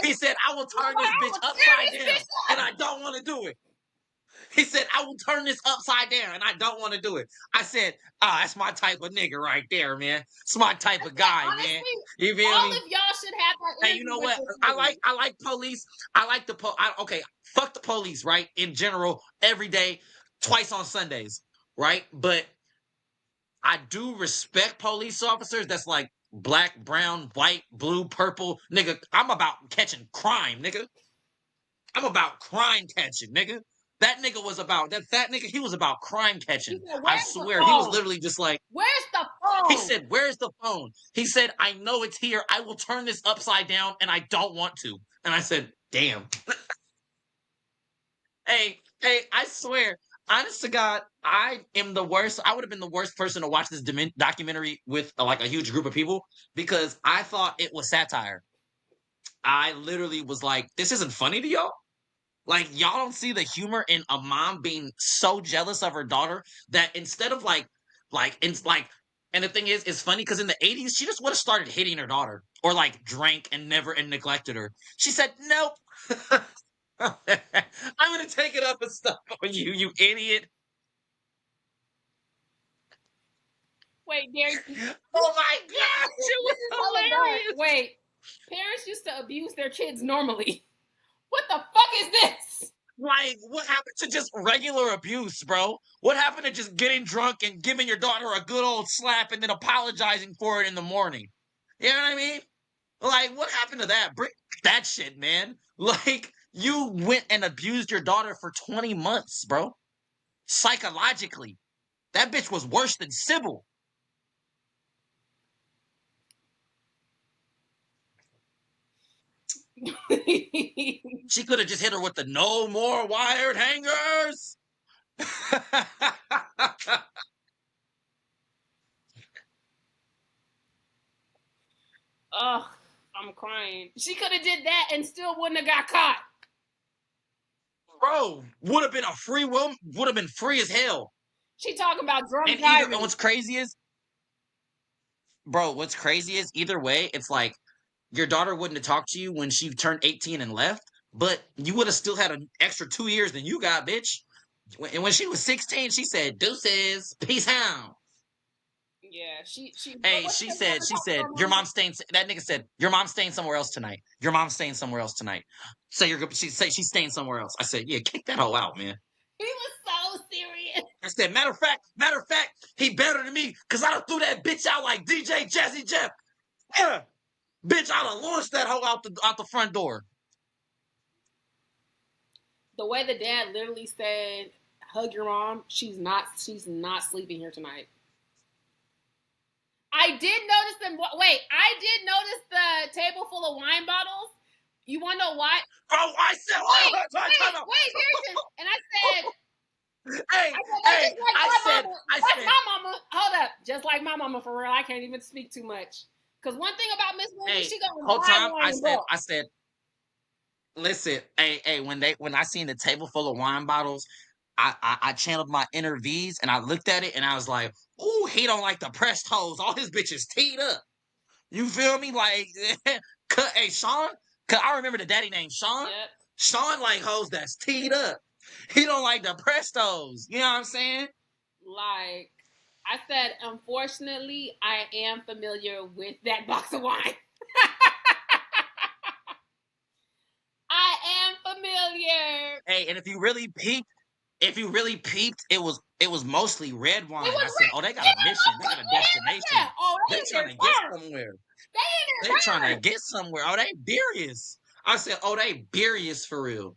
He said, I will turn this I bitch will tear upside this down, bitch and up. I don't want to do it. He said, I will turn this upside down, and I don't want to do it. I said, that's my type of nigga right there, man. It's my type I of said, guy, man. honestly, You feel all me? of y'all should have that Hey, you interview know with what? this nigga. I like police. I like the okay, fuck the police, right? In general, every day, twice on Sundays, right? But I do respect police officers that's like black, brown, white, blue, purple. Nigga, I'm about catching crime, nigga. I'm about crime catching, nigga. That nigga was about that fat nigga, he was about crime He catching. said, I "Where's the swear, he was phone? literally just like, Where's the he phone?" said, where's the phone? He said, I know it's here. I will turn this upside down and I don't want to. And I said, damn. Hey, I swear, honest to God, I am the worst. I would have been the worst person to watch this documentary with like a huge group of people because I thought it was satire. I literally was like, this isn't funny to y'all. Like y'all don't see the humor in a mom being so jealous of her daughter that instead of it's like, and the thing is, it's funny because in the '80s she just would have started hitting her daughter or like drank and never and neglected her. She said, "Nope, I'm gonna take it up and stuff on you, you idiot." Wait, Gary, Oh my gosh, it this was is hella dark. hilarious. Wait, parents used to abuse their kids normally. What the fuck is this? Like, what happened to just regular abuse, bro? What happened to just getting drunk and giving your daughter a good old slap and then apologizing for it in the morning? You know what I mean? Like, what happened to that? Bring that shit, man. Like, you went and abused your daughter for 20 months, bro. Psychologically. That bitch was worse than Sybil. She could have just hit her with the no more wired hangers. Ugh, I'm crying. She could have did that and still wouldn't have got caught. Bro, would have been a free will, would have been free as hell. She talking about drunk And driving. what's crazy is, bro, what's crazy is either way, it's like your daughter wouldn't have talked to you when she turned 18 and left, but you would have still had an extra 2 years than you got, bitch. And when she was 16, she said, deuces, peace out. Yeah, she. Hey, What she said, your mom's staying, that nigga said, your mom's staying somewhere else tonight. Your mom's staying somewhere else tonight. She's staying somewhere else. I said, yeah, kick that hoe out, man. He was so serious. I said, matter of fact, he better than me, cause I done threw that bitch out like DJ Jazzy Jeff. Yeah. Bitch, I'd have launched that hoe out the front door. the way the dad literally said, "Hug your mom." She's not sleeping here tonight. I did notice them. Wait, I did notice the table full of wine bottles. You want to know why? Bro, I said, Wait, Harrison. And I said, Hey, that's just like I my said, mama. That's my mama. Hold up, just like my mama for real. I can't even speak too much. Because one thing about Miss Wendy, hey, she gonna whole buy time wine in bulk. I said, listen, when I seen the table full of wine bottles, I channeled my inner V's and I looked at it and I was like, ooh, he don't like the pressed hoes. All his bitches teed up. You feel me? Like, hey, Sean, cause I remember the daddy named Sean. Yep. Sean like hoes that's teed up. He don't like the prestos. You know what I'm saying? Like I said, unfortunately, I am familiar with that box of wine. I am familiar. Hey, and if you really peeped, it was mostly red wine. I said, oh, they got a mission. They got a destination. Oh, they They in trying there to get burn. somewhere. They in They there trying to burn. get somewhere. Oh, they serious. I said, oh, they serious for real.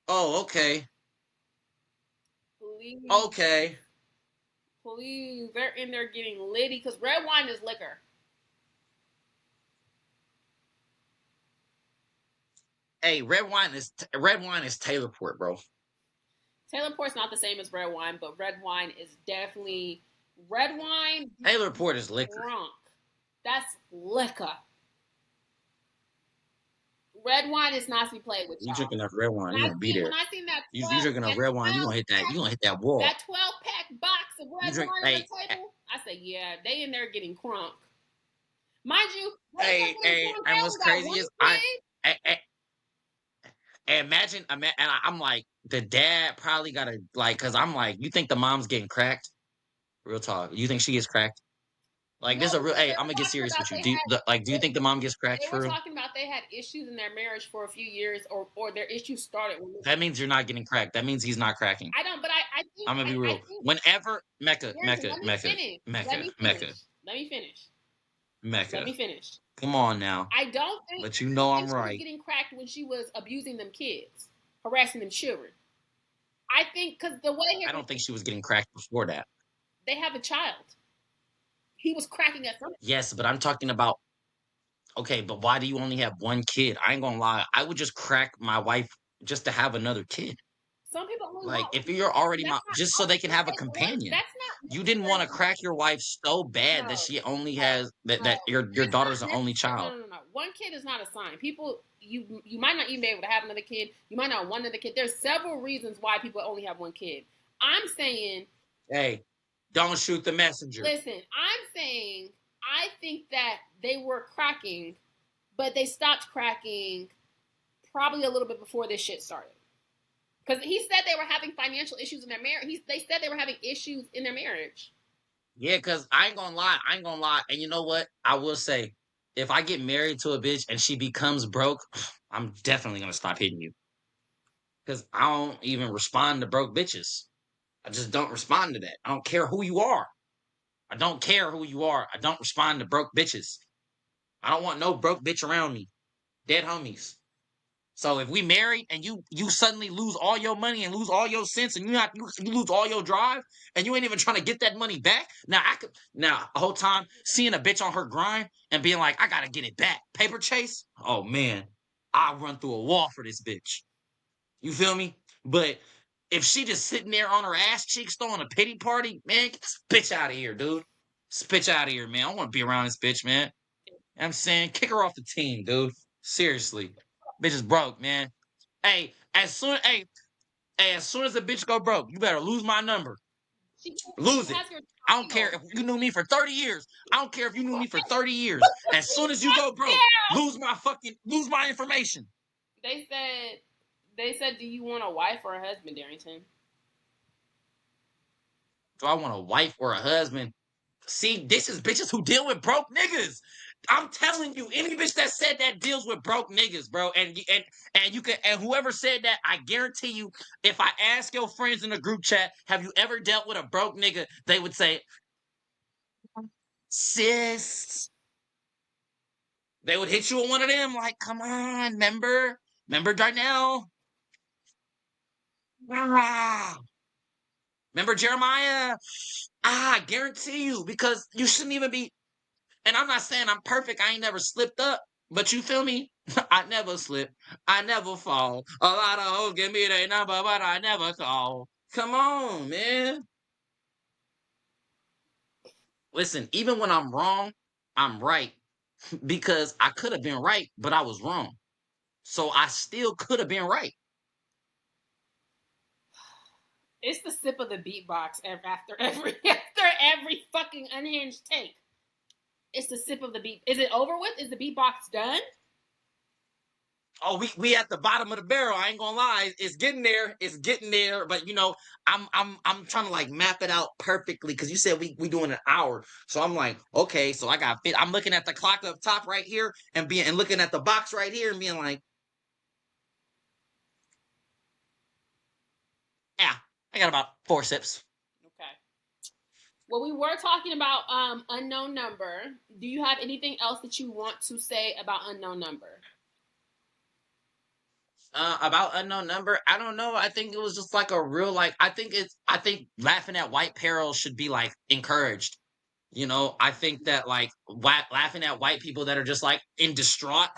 Oh, okay. Please, Okay. please, they're in there getting litty because red wine is liquor. Hey, red wine is Taylor Port, bro. Taylor Port's not the same as red wine, but red wine is definitely red wine. Taylor Port is liquor. Drunk. That's liquor. Red wine is not to be played with, You y'all. drinking enough red wine, you gonna be When there. I seen that You drinking enough red wine, you gonna hit that wall. that 12-pack box of You red drink, wine on hey, the table, I said, yeah, they in there getting crunk. Mind you, they in hey, there getting hey, crunk. They and what's only got crazy one is kid. imagine, and I'm like, the dad probably got cause I'm like, you think the mom's getting cracked? Real talk. You think she gets cracked? Like, No, this is a real. because Hey, they I'm were gonna get talking serious about with you. Do you think the mom gets cracked they were for real? talking about they had issues in their marriage for a few years, or their issues started when That means you're not getting cracked. That means he's not cracking. I don't, but I'm gonna be I real. think. Whenever Mecca, Harrison, Mecca, let me Mecca, finish. Let Mecca, me Mecca, finish. Let me finish. Let Mecca. me finish. Come on now. I don't think But you know I'm she was right. getting cracked when she was abusing them kids, harassing them children. I think because the way I don't think she was getting cracked before that. they have a child, he was cracking at some. Yes, but I'm talking about okay, but why do you only have one kid? I ain't gonna lie. I would just crack my wife just to have another kid. Some people only Like want if one. you're already That's not. just I so was they can gonna have a say one. companion. That's not You didn't want to necessarily. crack your wife so bad that No, she only no, has that no. your It's not daughter's the only necessary. child. No. One kid is not a sign. People, you might not even be able to have another kid. You might not want another kid. There's several reasons why people only have one kid. I'm saying, Hey, don't shoot the messenger. listen. I'm saying, I think that they were cracking, but they stopped cracking probably a little bit before this shit started. Because he said they were having financial issues in their marriage. They said they were having issues in their marriage. Yeah, cause I ain't gonna lie. I ain't gonna lie. And you know what? I will say, if I get married to a bitch and she becomes broke, I'm definitely gonna stop hitting you. Cause I don't even respond to broke bitches. I just don't respond to that. I don't care who you are. I don't care who you are. I don't respond to broke bitches. I don't want no broke bitch around me. Dead homies. So if we married and you suddenly lose all your money and lose all your sense and you lose all your drive and you ain't even trying to get that money back. Now the whole time seeing a bitch on her grind and being like, I gotta get it back. Paper chase? Oh man, I'll run through a wall for this bitch. You feel me? But if she just sitting there on her ass cheeks throwing a pity party, man, get this bitch out of here, dude. This bitch out of here, man. I don't want to be around this bitch, man. You know what I'm saying? Kick her off the team, dude. Seriously. Bitch is broke, man. As soon as the bitch go broke, you better lose my number. She Lose it. has your I don't care child. if you knew me for 30 years. I don't care if you knew me for 30 years. As soon as you go broke, lose my information. They said, do you want a wife or a husband, Darrington? Do I want a wife or a husband? See, this is bitches who deal with broke niggas. I'm telling you, any bitch that said that deals with broke niggas, bro. And you can and whoever said that, I guarantee you, if I ask your friends in the group chat, have you ever dealt with a broke nigga? They would say, sis. They would hit you with one of them, like, come on, remember Darnell. Remember Jeremiah? I guarantee you, because you shouldn't even be. And I'm not saying I'm perfect. I ain't never slipped up. But you feel me? I never slip. I never fall. A lot of hoes give me their number, but I never call. Come on, man. Listen, even when I'm wrong, I'm right. Because I could have been right, but I was wrong. So I still could have been right. It's the sip of the beatbox after every fucking unhinged take. It's the sip of the beat. Is it over with? Is the beatbox done? Oh, we at the bottom of the barrel. I ain't gonna lie, it's getting there. It's getting there. But you know, I'm trying to like map it out perfectly because you said we doing an hour. So I'm like, okay, so I got fit. I'm looking at the clock up top right here and looking at the box right here and being like, yeah, I got about 4 sips. Okay. Well, we were talking about unknown number. Do you have anything else that you want to say about unknown number? About unknown number, I don't know. I think it was just like a real like. I think laughing at white peril should be like encouraged. You know, I think that like laughing at white people that are just like in distraught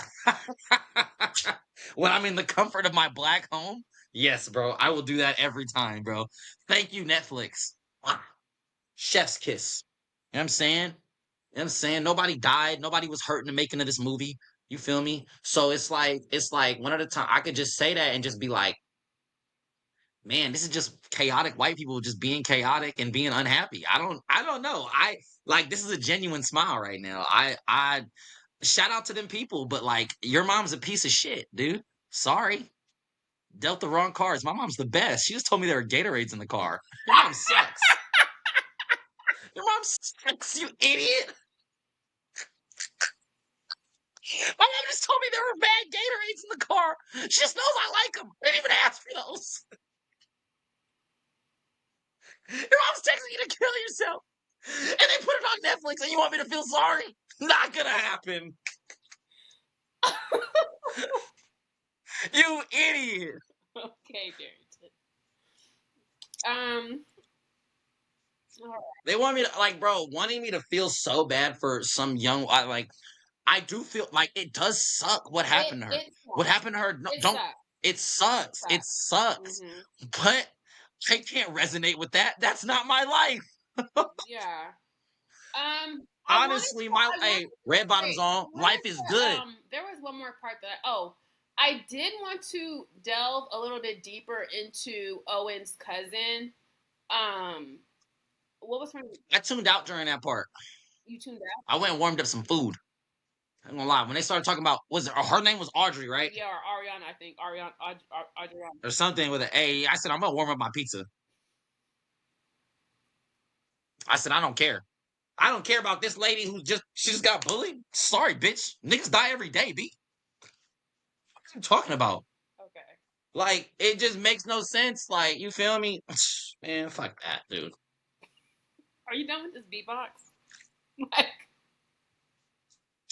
when I'm in the comfort of my black home. Yes, bro, I will do that every time, bro. Thank you, Netflix. Wow. Chef's kiss. You know what I'm saying? You know what I'm saying? Nobody died. Nobody was hurt in the making of this movie. You feel me? So it's like one at a time. I could just say that and just be like, man, this is just chaotic white people just being chaotic and being unhappy. I don't know. I like this is a genuine smile right now. I shout out to them people, but like your mom's a piece of shit, dude. Sorry. Dealt the wrong cards. My mom's the best. She just told me there were Gatorades in the car. Your mom sucks. Your mom sucks, you idiot. My mom just told me there were bad Gatorades in the car. She just knows I like them. I didn't even ask for those. Your mom's texting you to kill yourself. And they put it on Netflix and you want me to feel sorry? Not gonna happen. You idiot. Okay, Darrington. All right. They want me to like, bro, wanting me to feel so bad for some young like I do feel like it does suck what happened to her. It What sucks. happened to her? No, It don't sucks. it sucks. It It sucks. Mm-hmm. But I can't resonate with that. That's not my life. Yeah. Honestly, my I wanted hey, red to bottoms say, on. Life is good. there was one more part that, I did want to delve a little bit deeper into Owen's cousin. What was her name? I tuned out during that part. You tuned out? I went and warmed up some food. I'm gonna lie. When they started talking about was it, her name was Audrey, right? Yeah, or Ariana, I think. Adriana. Or something with an A. I said I'm gonna warm up my pizza. I said I don't care. I don't care about this lady who she just got bullied. Sorry, bitch. Niggas die every day, B. What are you talking about? Okay. Like, it just makes no sense. Like, you feel me? Man, fuck that, dude. Are you done with this beatbox? Like,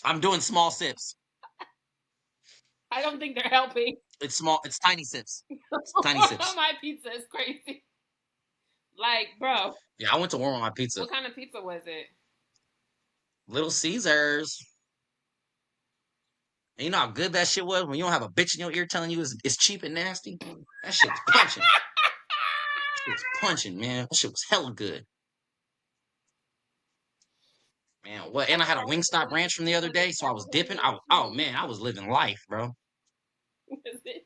I'm doing small sips. I don't think they're helping. It's small, it's tiny sips. It's tiny sips. My pizza is crazy. Like, bro. Yeah, I went to warm up my pizza. What kind of pizza was it? Little Caesars. And you know how good that shit was when you don't have a bitch in your ear telling you it's cheap and nasty? That shit was punching. That shit was punching, man. That shit was hella good. Man, what? And I had a Wingstop ranch from the other day, so I was dipping. Oh man, I was living life, bro. Was it?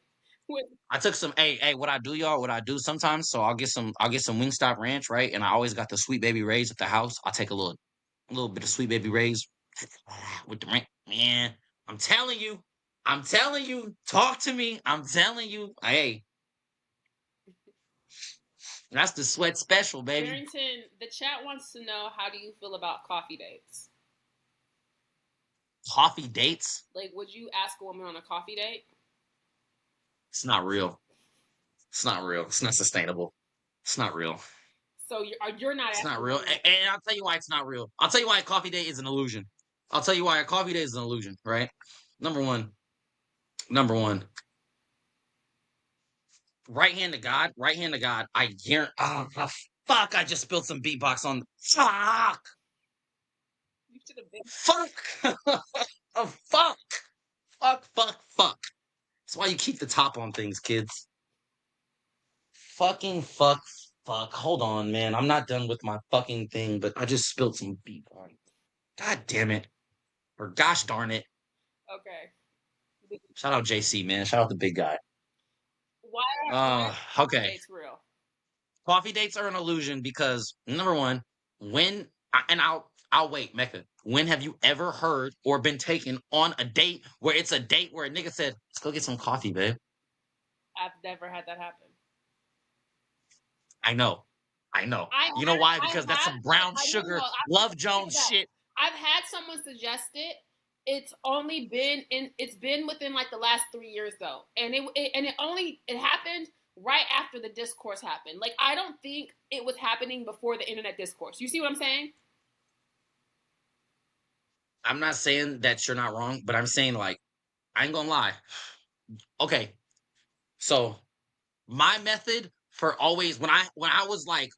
Was, I took some. Hey, what I do, y'all? What I do sometimes? So I'll get some Wingstop ranch, right? And I always got the Sweet Baby Rays at the house. I'll take a little bit of Sweet Baby Rays with the ranch. Man, I'm telling you, talk to me. I'm telling you, hey, that's the sweat special, baby. Barrington, the chat wants to know, how do you feel about coffee dates? Coffee dates? Like, would you ask a woman on a coffee date? It's not real. It's not real. It's not sustainable. It's not real. So you're not. It's not asking real. women. And I'll tell you why it's not real. I'll tell you why a coffee date is an illusion. I'll tell you why a coffee date is an illusion, right? Number one. right hand to God, right hand to God. I guarantee. Oh, fuck! I just spilled some beatbox on. Fuck! You should have been. Fuck! Oh, fuck! Fuck! Fuck! Fuck! That's why you keep the top on things, kids. Fucking fuck! Fuck! Hold on, man. I'm not done with my fucking thing, but I just spilled some beatbox. God damn it! Or gosh darn it! Okay. Shout out JC, man. Shout out the big guy. Why are coffee Okay. dates real? Coffee dates are an illusion because number one, and I'll wait, Mecca. When have you ever heard or been taken on a date where it's a date where a nigga said, "Let's go get some coffee, babe"? I've never had that happen. I know, I know. I You know why? I Because that's have, some brown I don't know. sugar, I Love say Jones that. shit. I've had someone suggest it. It's been within like the last 3 years though, and it happened right after the discourse happened. Like I don't think it was happening before the internet discourse. You see what I'm saying? I'm not saying that you're not wrong, but I'm saying like I ain't gonna lie. Okay, so my method for always when I was like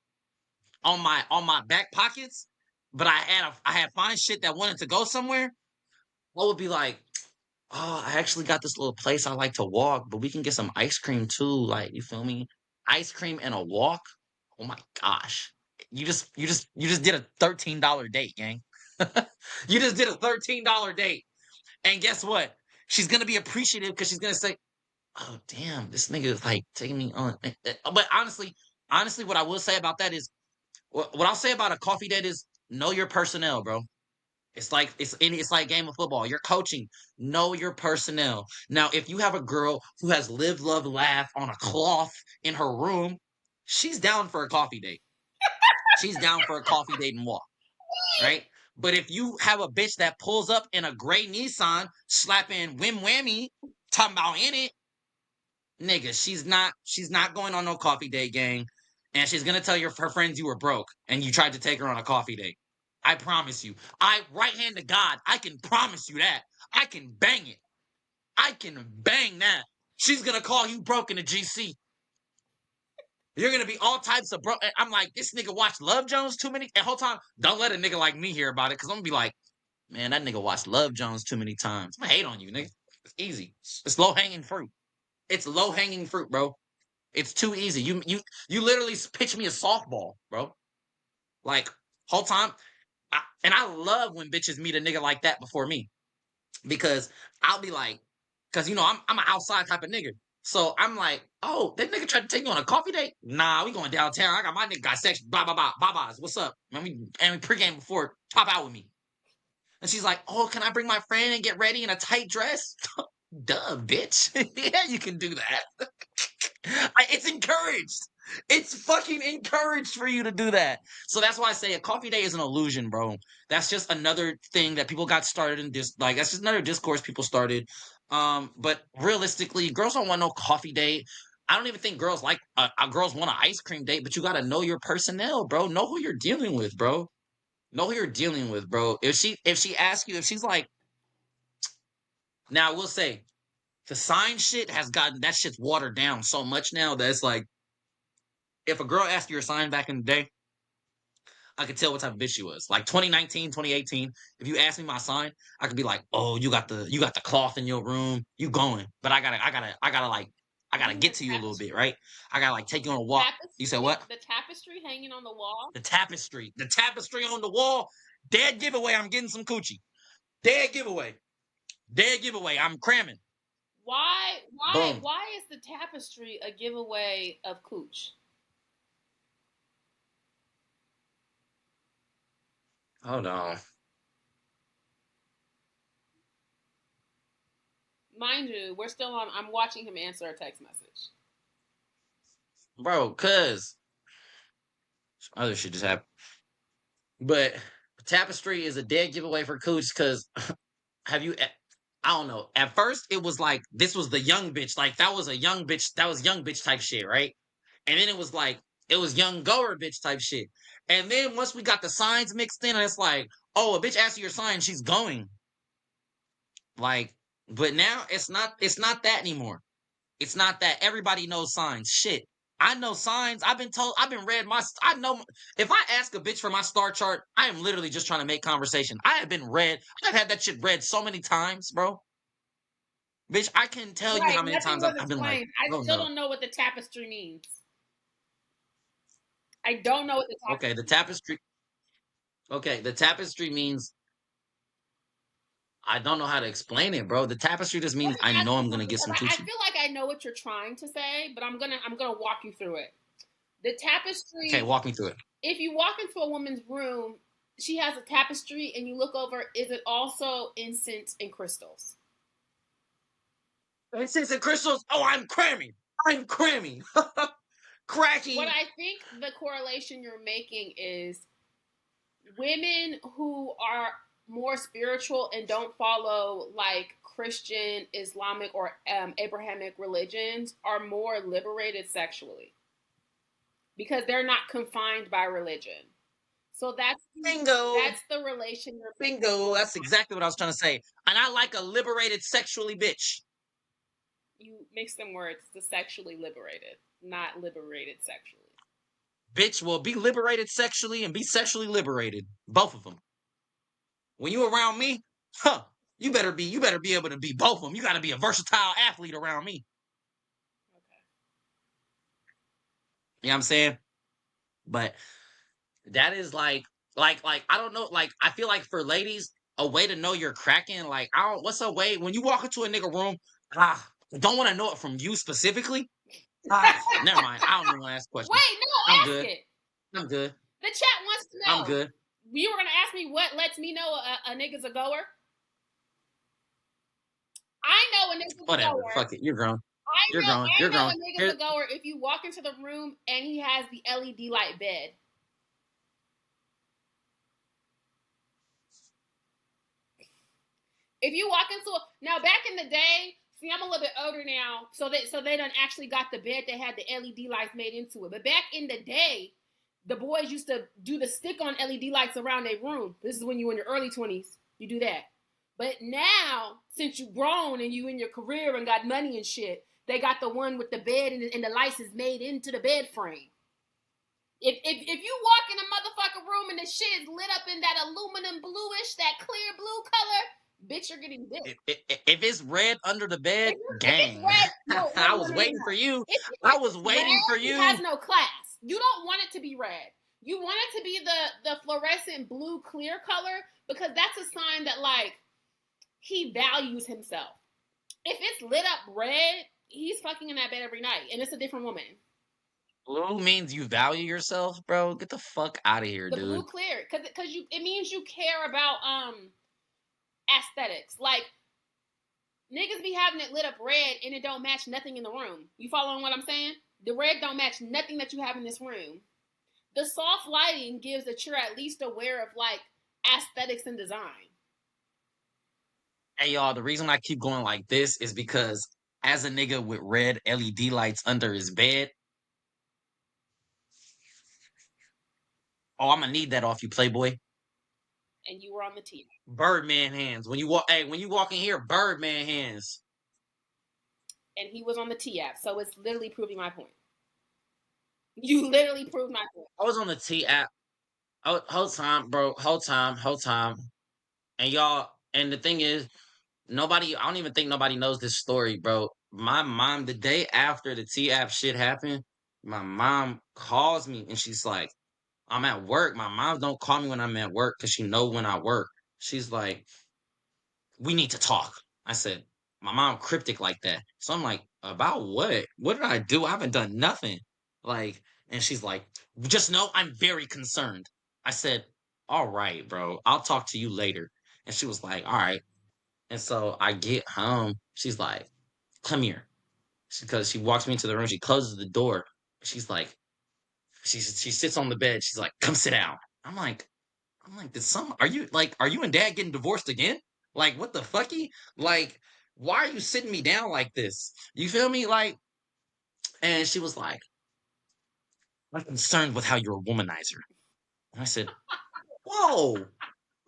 on my back pockets, but I had fine shit that wanted to go somewhere. I would be like, oh, I actually got this little place I like to walk, but we can get some ice cream too. Like, you feel me? Ice cream and a walk. Oh my gosh. You just did a $13 date, gang. You just did a $13 date. And guess what? She's gonna be appreciative because she's gonna say, oh damn, this nigga is like taking me on. But honestly, what I will say about that is what I'll say about a coffee date is know your personnel, bro. It's like game of football. You're coaching. Know your personnel. Now, if you have a girl who has lived, love, laugh on a cloth in her room, she's down for a coffee date. She's down for a coffee date and walk, right? But if you have a bitch that pulls up in a gray Nissan, slapping whim whammy, talking about in it, nigga, she's not going on no coffee date, gang. And she's gonna tell her friends you were broke and you tried to take her on a coffee date. I promise you. I right hand to God, I can promise you that. I can bang it. I can bang that. She's gonna call you broke in the GC. You're gonna be all types of broke. I'm like, this nigga watched Love Jones too many. And whole time, don't let a nigga like me hear about it, cause I'm gonna be like, man, that nigga watched Love Jones too many times. I'm gonna hate on you, nigga. It's easy. It's low hanging fruit. It's low hanging fruit, bro. It's too easy. You literally pitch me a softball, bro. Like whole time, and I love when bitches meet a nigga like that before me because I'll be like, because I'm an outside type of nigga. So I'm like, oh, that nigga tried to take you on a coffee date? Nah, we going downtown. I got my nigga got sex. Blah blah blah. Bye byes. What's up? Man, we pregame before pop out with me. And she's like, oh, can I bring my friend and get ready in a tight dress? Duh, bitch. Yeah, you can do that. It's encouraged. It's fucking encouraged for you to do that. So that's why I say a coffee day is an illusion, bro. That's just another thing that people got started in like that's just another discourse people started. But realistically, girls don't want no coffee date. I don't even think girls like girls want an ice cream date, but you gotta know your personnel, bro. Know who you're dealing with, bro. Know who you're dealing with, bro. If she asks you, if she's like, now I will say the sign shit has gotten that shit's watered down so much now that it's like if a girl asked you your sign back in the day, I could tell what type of bitch she was. Like 2019, 2018, if you asked me my sign, I could be like, "Oh, you got the cloth in your room. You going." But I gotta The get to you a little bit, right? I gotta like take you on a walk. You said what? the tapestry hanging on the wall. The tapestry on the wall. Dead giveaway. I'm getting some coochie. Dead giveaway. Dead giveaway. I'm cramming. Boom. Why is the tapestry a giveaway of cooch? Hold on. Mind you, we're still on. I'm watching him answer a text message. Bro, cuz other shit just happened. But tapestry is a dead giveaway for cooch because have you I don't know. At first it was like this was the young bitch. Like that was a young bitch, that was young bitch type shit, right? And then it was like it was young goer bitch type shit. And then once we got the signs mixed in, it's like, oh, a bitch asks you your sign, she's going. Like, but now it's not that anymore. It's not that everybody knows signs. Shit. I know signs. I've been told, I've been read my, I know, if I ask a bitch for my star chart, I am literally just trying to make conversation. I have been read, I've had that shit read so many times, bro. Bitch, I can tell you Right, how many nothing times was I've been like, explained. I oh still no. don't know what the tapestry means. I don't know what the Okay, tapestry the means. tapestry. Okay, the tapestry means I don't know how to explain it, bro. The tapestry just Let means me I ask know you I'm gonna something get because some I coochie. feel like I know what you're trying to say, but I'm gonna walk you through it. The Okay, tapestry. walk me through it. If you walk into a woman's room, she has a tapestry, and you look over. Is it also incense and crystals? It says in crystals. Oh, I'm cramming. I'm cramming. What Cracking. I think the correlation you're making is women who are more spiritual and don't follow like Christian, Islamic, or Abrahamic religions are more liberated sexually because they're not confined by religion. So Bingo. that's the relation you're making. Bingo. That's exactly what I was trying to say. And I like a liberated sexually bitch. You mix them words to sexually liberated, not liberated sexually. Bitch will be liberated sexually and be sexually liberated. Both of them. When you around me, huh? You better be able to be both of them. You got to be a versatile athlete around me. Okay. You know what I'm saying? But that is like I don't know. Like I feel like for ladies, a way to know you're cracking. Like I don't. What's a way when you walk into a nigga room? Don't want to know it from you specifically. Never mind. I don't even want to ask questions. Wait, no, I'm ask good. it. I'm good. The chat wants to I'm know. good. You were gonna ask me what lets me know a nigga's a goer. I know a nigga's a Whatever. goer. Fuck it. You're grown. You're grown. I You're know grown. a nigga's Here, a goer if you walk into the room and he has the LED light bed. If you walk into a now back in the day, see I'm a little bit older now, so they done actually got the bed that had the LED lights made into it. But back in the day, the boys used to do the stick on LED lights around their room. This is when you were in your early 20s. You do that. But now, since you grown and you in your career and got money and shit, they got the one with the bed and the lights is made into the bed frame. If you walk in a motherfucking room and the shit is lit up in that aluminum bluish, that clear blue color, bitch, you're getting dick. if it's red under the bed, If it's gang. red, no, no, I no, was no, no, waiting no. for you. I If was it's waiting for red, it you. has no class. You don't want it to be red. You want it to be the fluorescent blue clear color because that's a sign that like he values himself. If it's lit up red, he's fucking in that bed every night, and it's a different woman. Blue means you value yourself, bro. Get the fuck out of here, The blue dude. clear, because you it means you care about aesthetics. Like niggas be having it lit up red and it don't match nothing in the room. You following what I'm saying? The red don't match nothing that you have in this room. The soft lighting gives that you're at least aware of like aesthetics and design. Hey, y'all, the reason I keep going like this is because as a nigga with red LED lights under his bed, oh, I'm gonna need that off you, Playboy. And you were on the tee. Birdman hands. When you walk in here, Birdman hands. And he was on the T app. So it's literally proving my point. You literally proved my point. I was on the T app. Whole time, bro. Whole time. And y'all, and the thing is, I don't even think nobody knows this story, bro. My mom, the day after the T app shit happened, my mom calls me and she's like, I'm at work. My mom don't call me when I'm at work because she know when I work. She's like, we need to talk. I said, my mom cryptic like that. So I'm like, about what? What did I do? I haven't done nothing. Like, and she's like, just know I'm very concerned. I said, all right, bro. I'll talk to you later. And she was like, all right. And so I get home. She's like, come here. Because she walks me into the room. She closes the door. She's like, she sits on the bed. She's like, come sit down. I'm like, did are you and dad getting divorced again? Like, what the fucky? Like, why are you sitting me down like this? You feel me? Like, and she was like, I'm concerned with how you're a womanizer. And I said, whoa,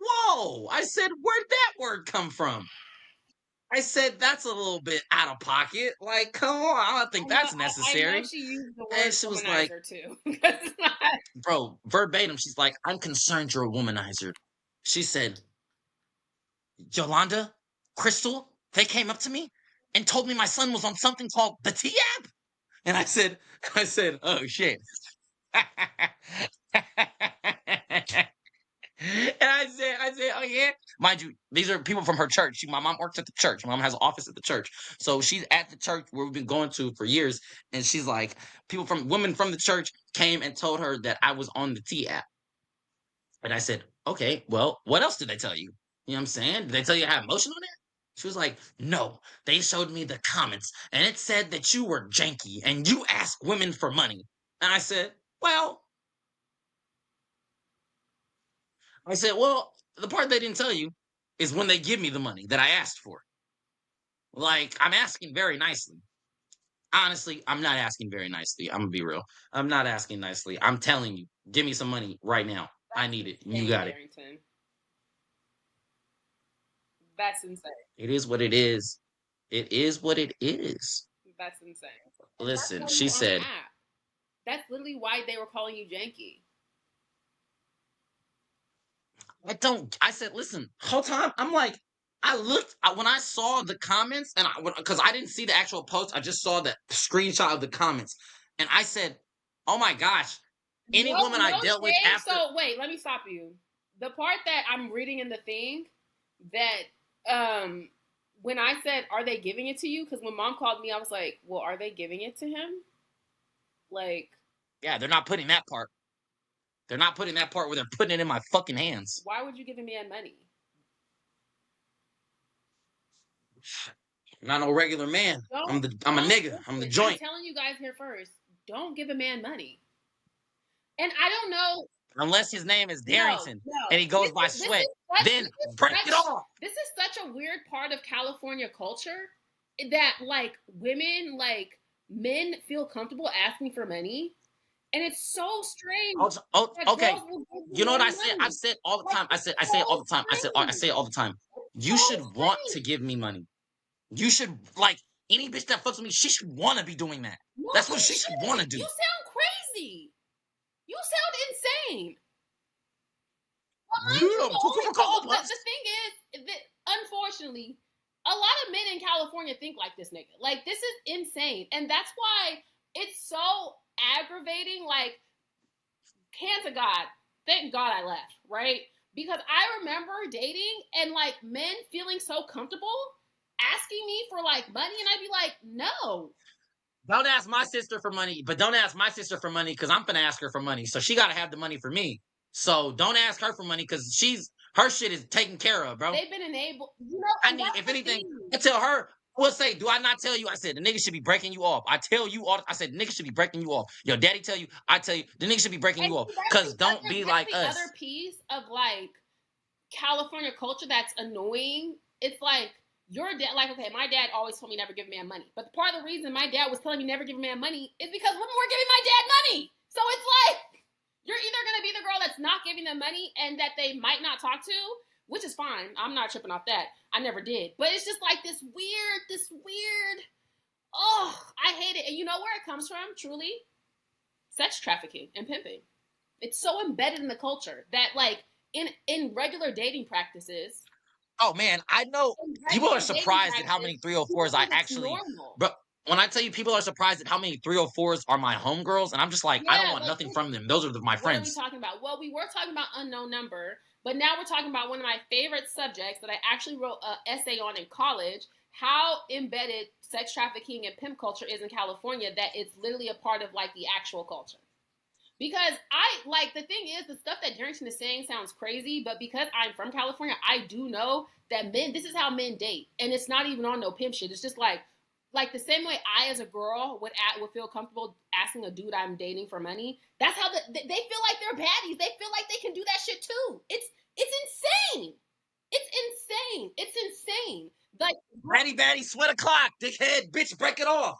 whoa. I said, where'd that word come from? I said that's a little bit out of pocket. Like, come on, I don't think that's I know necessary. she used the And word she was like, womanizer too. It's not. bro, verbatim, she's like, I'm concerned you're a womanizer. She said, Yolanda, Crystal, they came up to me and told me my son was on something called the T app. And I said, oh shit. And I said, oh yeah. Mind you, these are people from her church. My mom works at the church. My mom has an office at the church. So she's at the church where we've been going to for years. And she's like, women from the church came and told her that I was on the T app. And I said, okay, well, what else did they tell you? You know what I'm saying? Did they tell you I have emotion on it? She was like, no, they showed me the comments and it said that you were janky and you ask women for money. And I said, well, the part they didn't tell you is when they give me the money that I asked for. Like, I'm asking very nicely. Honestly, I'm not asking very nicely. I'm gonna be real. I'm not asking nicely. I'm telling you, give me some money right now. I That's need it. You insane, got it. Darrington. That's insane. It is what it is. It is what it is. That's insane. And that's Listen, why she you on the said, app. That's literally why they were calling you janky. I said, listen, whole time, I'm like, when I saw the comments, and because I didn't see the actual post, I just saw the screenshot of the comments. And I said, oh my gosh, any woman I No dealt with shade. after. So wait, let me stop you. The part that I'm reading in the thing that when I said, "Are they giving it to you?" Because when mom called me, I was like, "Well, are they giving it to him?" Like, Yeah, they're not putting that part. They're not putting that part where they're putting it in my fucking hands. why would you give a man money? I'm not no regular man. I'm a nigga. I'm the Listen, I'm joint. telling you guys here first. Don't give a man money. And I don't know. Unless his name is No, Darrington no. and he goes by Sweat. Then break it off. This is such a weird part of California culture that like women, like men feel comfortable asking for money. And it's so strange that Okay. girls will give You know what men I said? money. I've said all the Like time. it's I say it all so the time. I say strange. it all the time. It's You so should want to strange. give me money. You should like any bitch that fucks with me. She should want to be doing that. No, That's what you she should want to shouldn't. do. You sound crazy. You sound insane. But mind You you, don't but the thing is that unfortunately, a lot of men in California think like this nigga. Like this is insane, and that's why it's so aggravating. Like, hand to God, thank God I left, right? Because I remember dating and like men feeling so comfortable asking me for like money, and I'd be like, no. Don't ask my sister for money, but don't ask my sister for money because I'm gonna ask her for money. So she gotta have the money for me. So don't ask her for money because her shit is taken care of, bro. They've been enabled, I need, if anything, I tell her, I will say, do I not tell you? I said the nigga should be breaking you off. I tell you all. I said the nigga should be breaking you off. Your daddy tell you. I tell you the nigga should be breaking And you off. Cause don't be that's like the other us. piece of like California culture that's annoying. It's like your dad, like, okay, my dad always told me never give a man money. But part of the reason my dad was telling me never give a man money is because women were giving my dad money. So it's like, you're either going to be the girl that's not giving them money and that they might not talk to, which is fine. I'm not tripping off that. I never did. But it's just like this weird, oh, I hate it. And you know where it comes from, truly? Sex trafficking and pimping. It's so embedded in the culture that like in regular dating practices. Oh man, I know people are surprised at how many People 304s I think it's actually. normal. But when I tell you, people are surprised at how many 304s are my homegirls, and I'm just like, I don't Yeah, want like nothing from them. Those are my what are we friends. talking about? Well, we were talking about unknown number, but now we're talking about one of my favorite subjects that I actually wrote an essay on in college. How embedded sex trafficking and pimp culture is in California that it's literally a part of like the actual culture. Because I like the thing is the stuff that Darrington is saying sounds crazy, but because I'm from California, I do know that men. This is how men date, and it's not even on no pimp shit. It's just like the same way I, as a girl, would feel comfortable asking a dude I'm dating for money. That's how they feel like they're baddies. They feel like they can do that shit too. It's insane. It's insane. Like Batty, sweat o'clock, dickhead, bitch, break it off.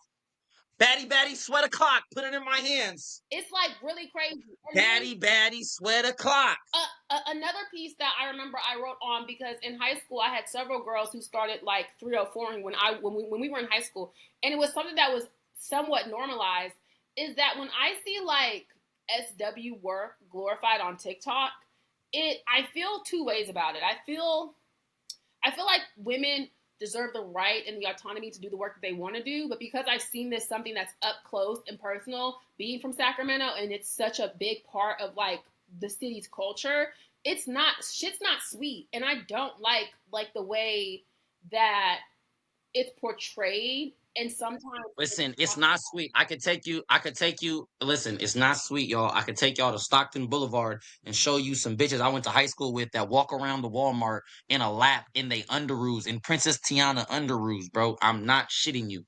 Baddie, sweat o'clock. Put it in my hands. It's like really crazy. And Baddie, sweat o'clock. another piece that I remember I wrote on, because in high school I had several girls who started like 304 when we were in high school, and it was something that was somewhat normalized. Is that when I see like SW work glorified on TikTok, I feel two ways about it. I feel like women deserve the right and the autonomy to do the work that they want to do. But because I've seen this something that's up close and personal, being from Sacramento, and it's such a big part of like the city's culture, shit's not sweet. And I don't like the way that it's portrayed. And sometimes Listen, it's not sweet. I could take you. Listen, it's not sweet, y'all. I could take y'all to Stockton Boulevard and show you some bitches I went to high school with that walk around the Walmart in a lap in they underoos, in Princess Tiana underoos, bro. I'm not shitting you.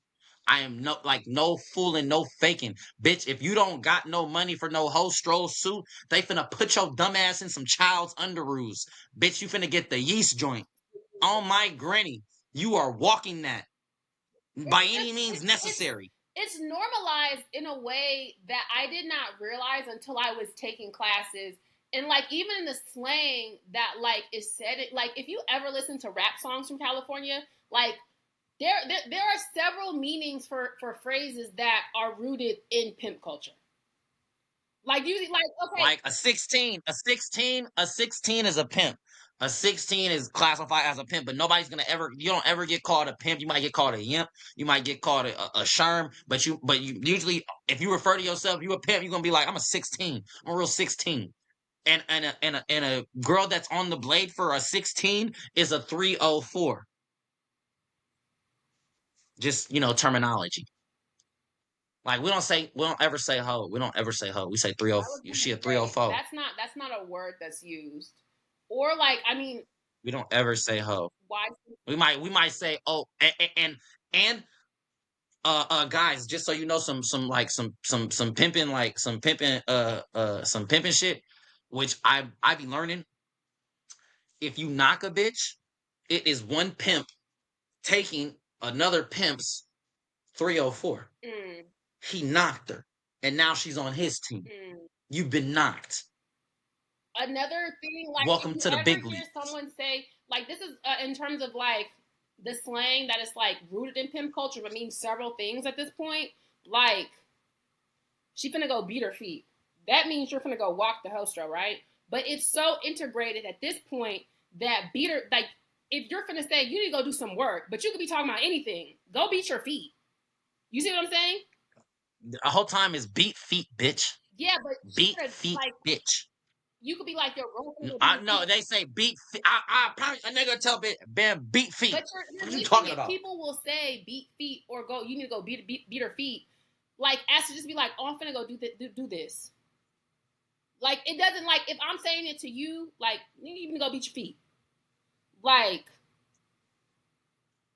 I am no fooling, no faking. Bitch, if you don't got no money for no hoe stroll suit, they finna put your dumb ass in some child's underoos. Bitch, you finna get the yeast joint. On my granny, you are walking that by any means it's necessary. it's normalized in a way that I did not realize until I was taking classes. And like even in the slang that like is said, like if you ever listen to rap songs from California, like there are several meanings for phrases that are rooted in pimp culture. Like usually, like okay, Like a 16 is a pimp. A 16 is classified as a pimp, but you don't ever get called a pimp. You might get called a yimp. You might get called a sherm, but you usually, if you refer to yourself, you a pimp, you're going to be like, I'm a 16. I'm a real 16. And a girl that's on the blade for a 16 is a 304. Just, terminology. Like we don't ever say hoe. We don't ever say hoe. We say 30. I was gonna She a say 304. that's not a word that's used, or like I mean, We don't ever say hoe. why? We might say, oh, and guys, just so you know, some pimping, some pimping shit, which I be learning. If you knock a bitch, it is one pimp taking another pimp's 304. Mm, He knocked her, and now she's on his team. mm. You've been knocked. Another thing, like if Welcome you to the ever big hear leagues. someone say, like this is in terms of like the slang that is like rooted in pimp culture, but means several things at this point. Like she finna go beat her feet. That means you're finna go walk the hostro, right? But it's so integrated at this point that beater, like if you're finna say you need to go do some work, but you could be talking about anything. Go beat your feet. You see what I'm saying? The whole time is beat feet, bitch. Yeah, but she Beat could have feet, like bitch. you could be like your girlfriend will beat I your know feet. they say beat feet. I promise a nigga tell bitch, man, beat feet. But What you're are you missing talking it. about? People will say beat feet or go. You need to go beat her feet. Like as to just be like, oh, I'm finna go do this. Like it doesn't like if I'm saying it to you, like you need to go beat your feet. Like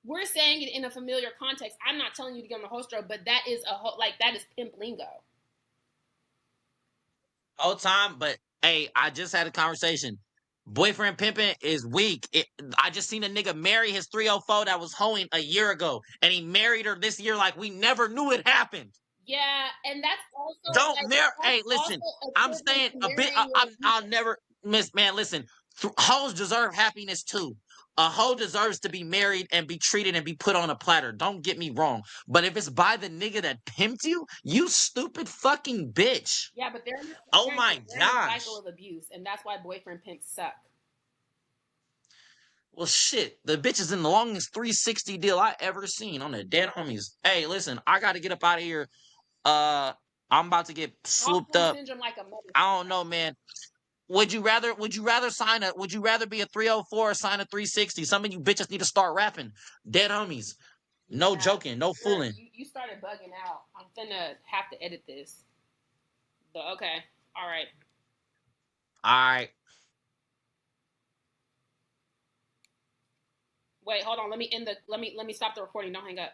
we're saying it in a familiar context. I'm not telling you to get on the host road, but that is like that is pimp lingo. Whole time, but hey, I just had a conversation. Boyfriend pimping is weak. I just seen a nigga marry his 304 that was hoeing a year ago, and he married her this year like we never knew it happened. Yeah, and that's also Don't like marry. that's Hey, listen. also I'm equivalent saying to a bit. marrying your I'll abuser. never miss. Man, listen. Hoes deserve happiness too. A hoe deserves to be married and be treated and be put on a platter. Don't get me wrong. But if it's by the nigga that pimped you, you stupid fucking bitch. Yeah, but Oh my they're in a cycle gosh. of abuse, and that's why boyfriend pimps suck. Well, shit. The bitch is in the longest 360 deal I ever seen on the dead homies. Hey, listen. I got to get up out of here. Uh, I'm about to get swooped Stockholm up. syndrome, like a mother. I don't know, man. Would you rather be a 304 or sign a 360? Some of you bitches need to start rapping. Dead homies. No Yeah, joking, no fooling. you started bugging out. I'm finna have to edit this. But okay, all right. Alright. Wait, hold on. Let me stop the recording. Don't hang up.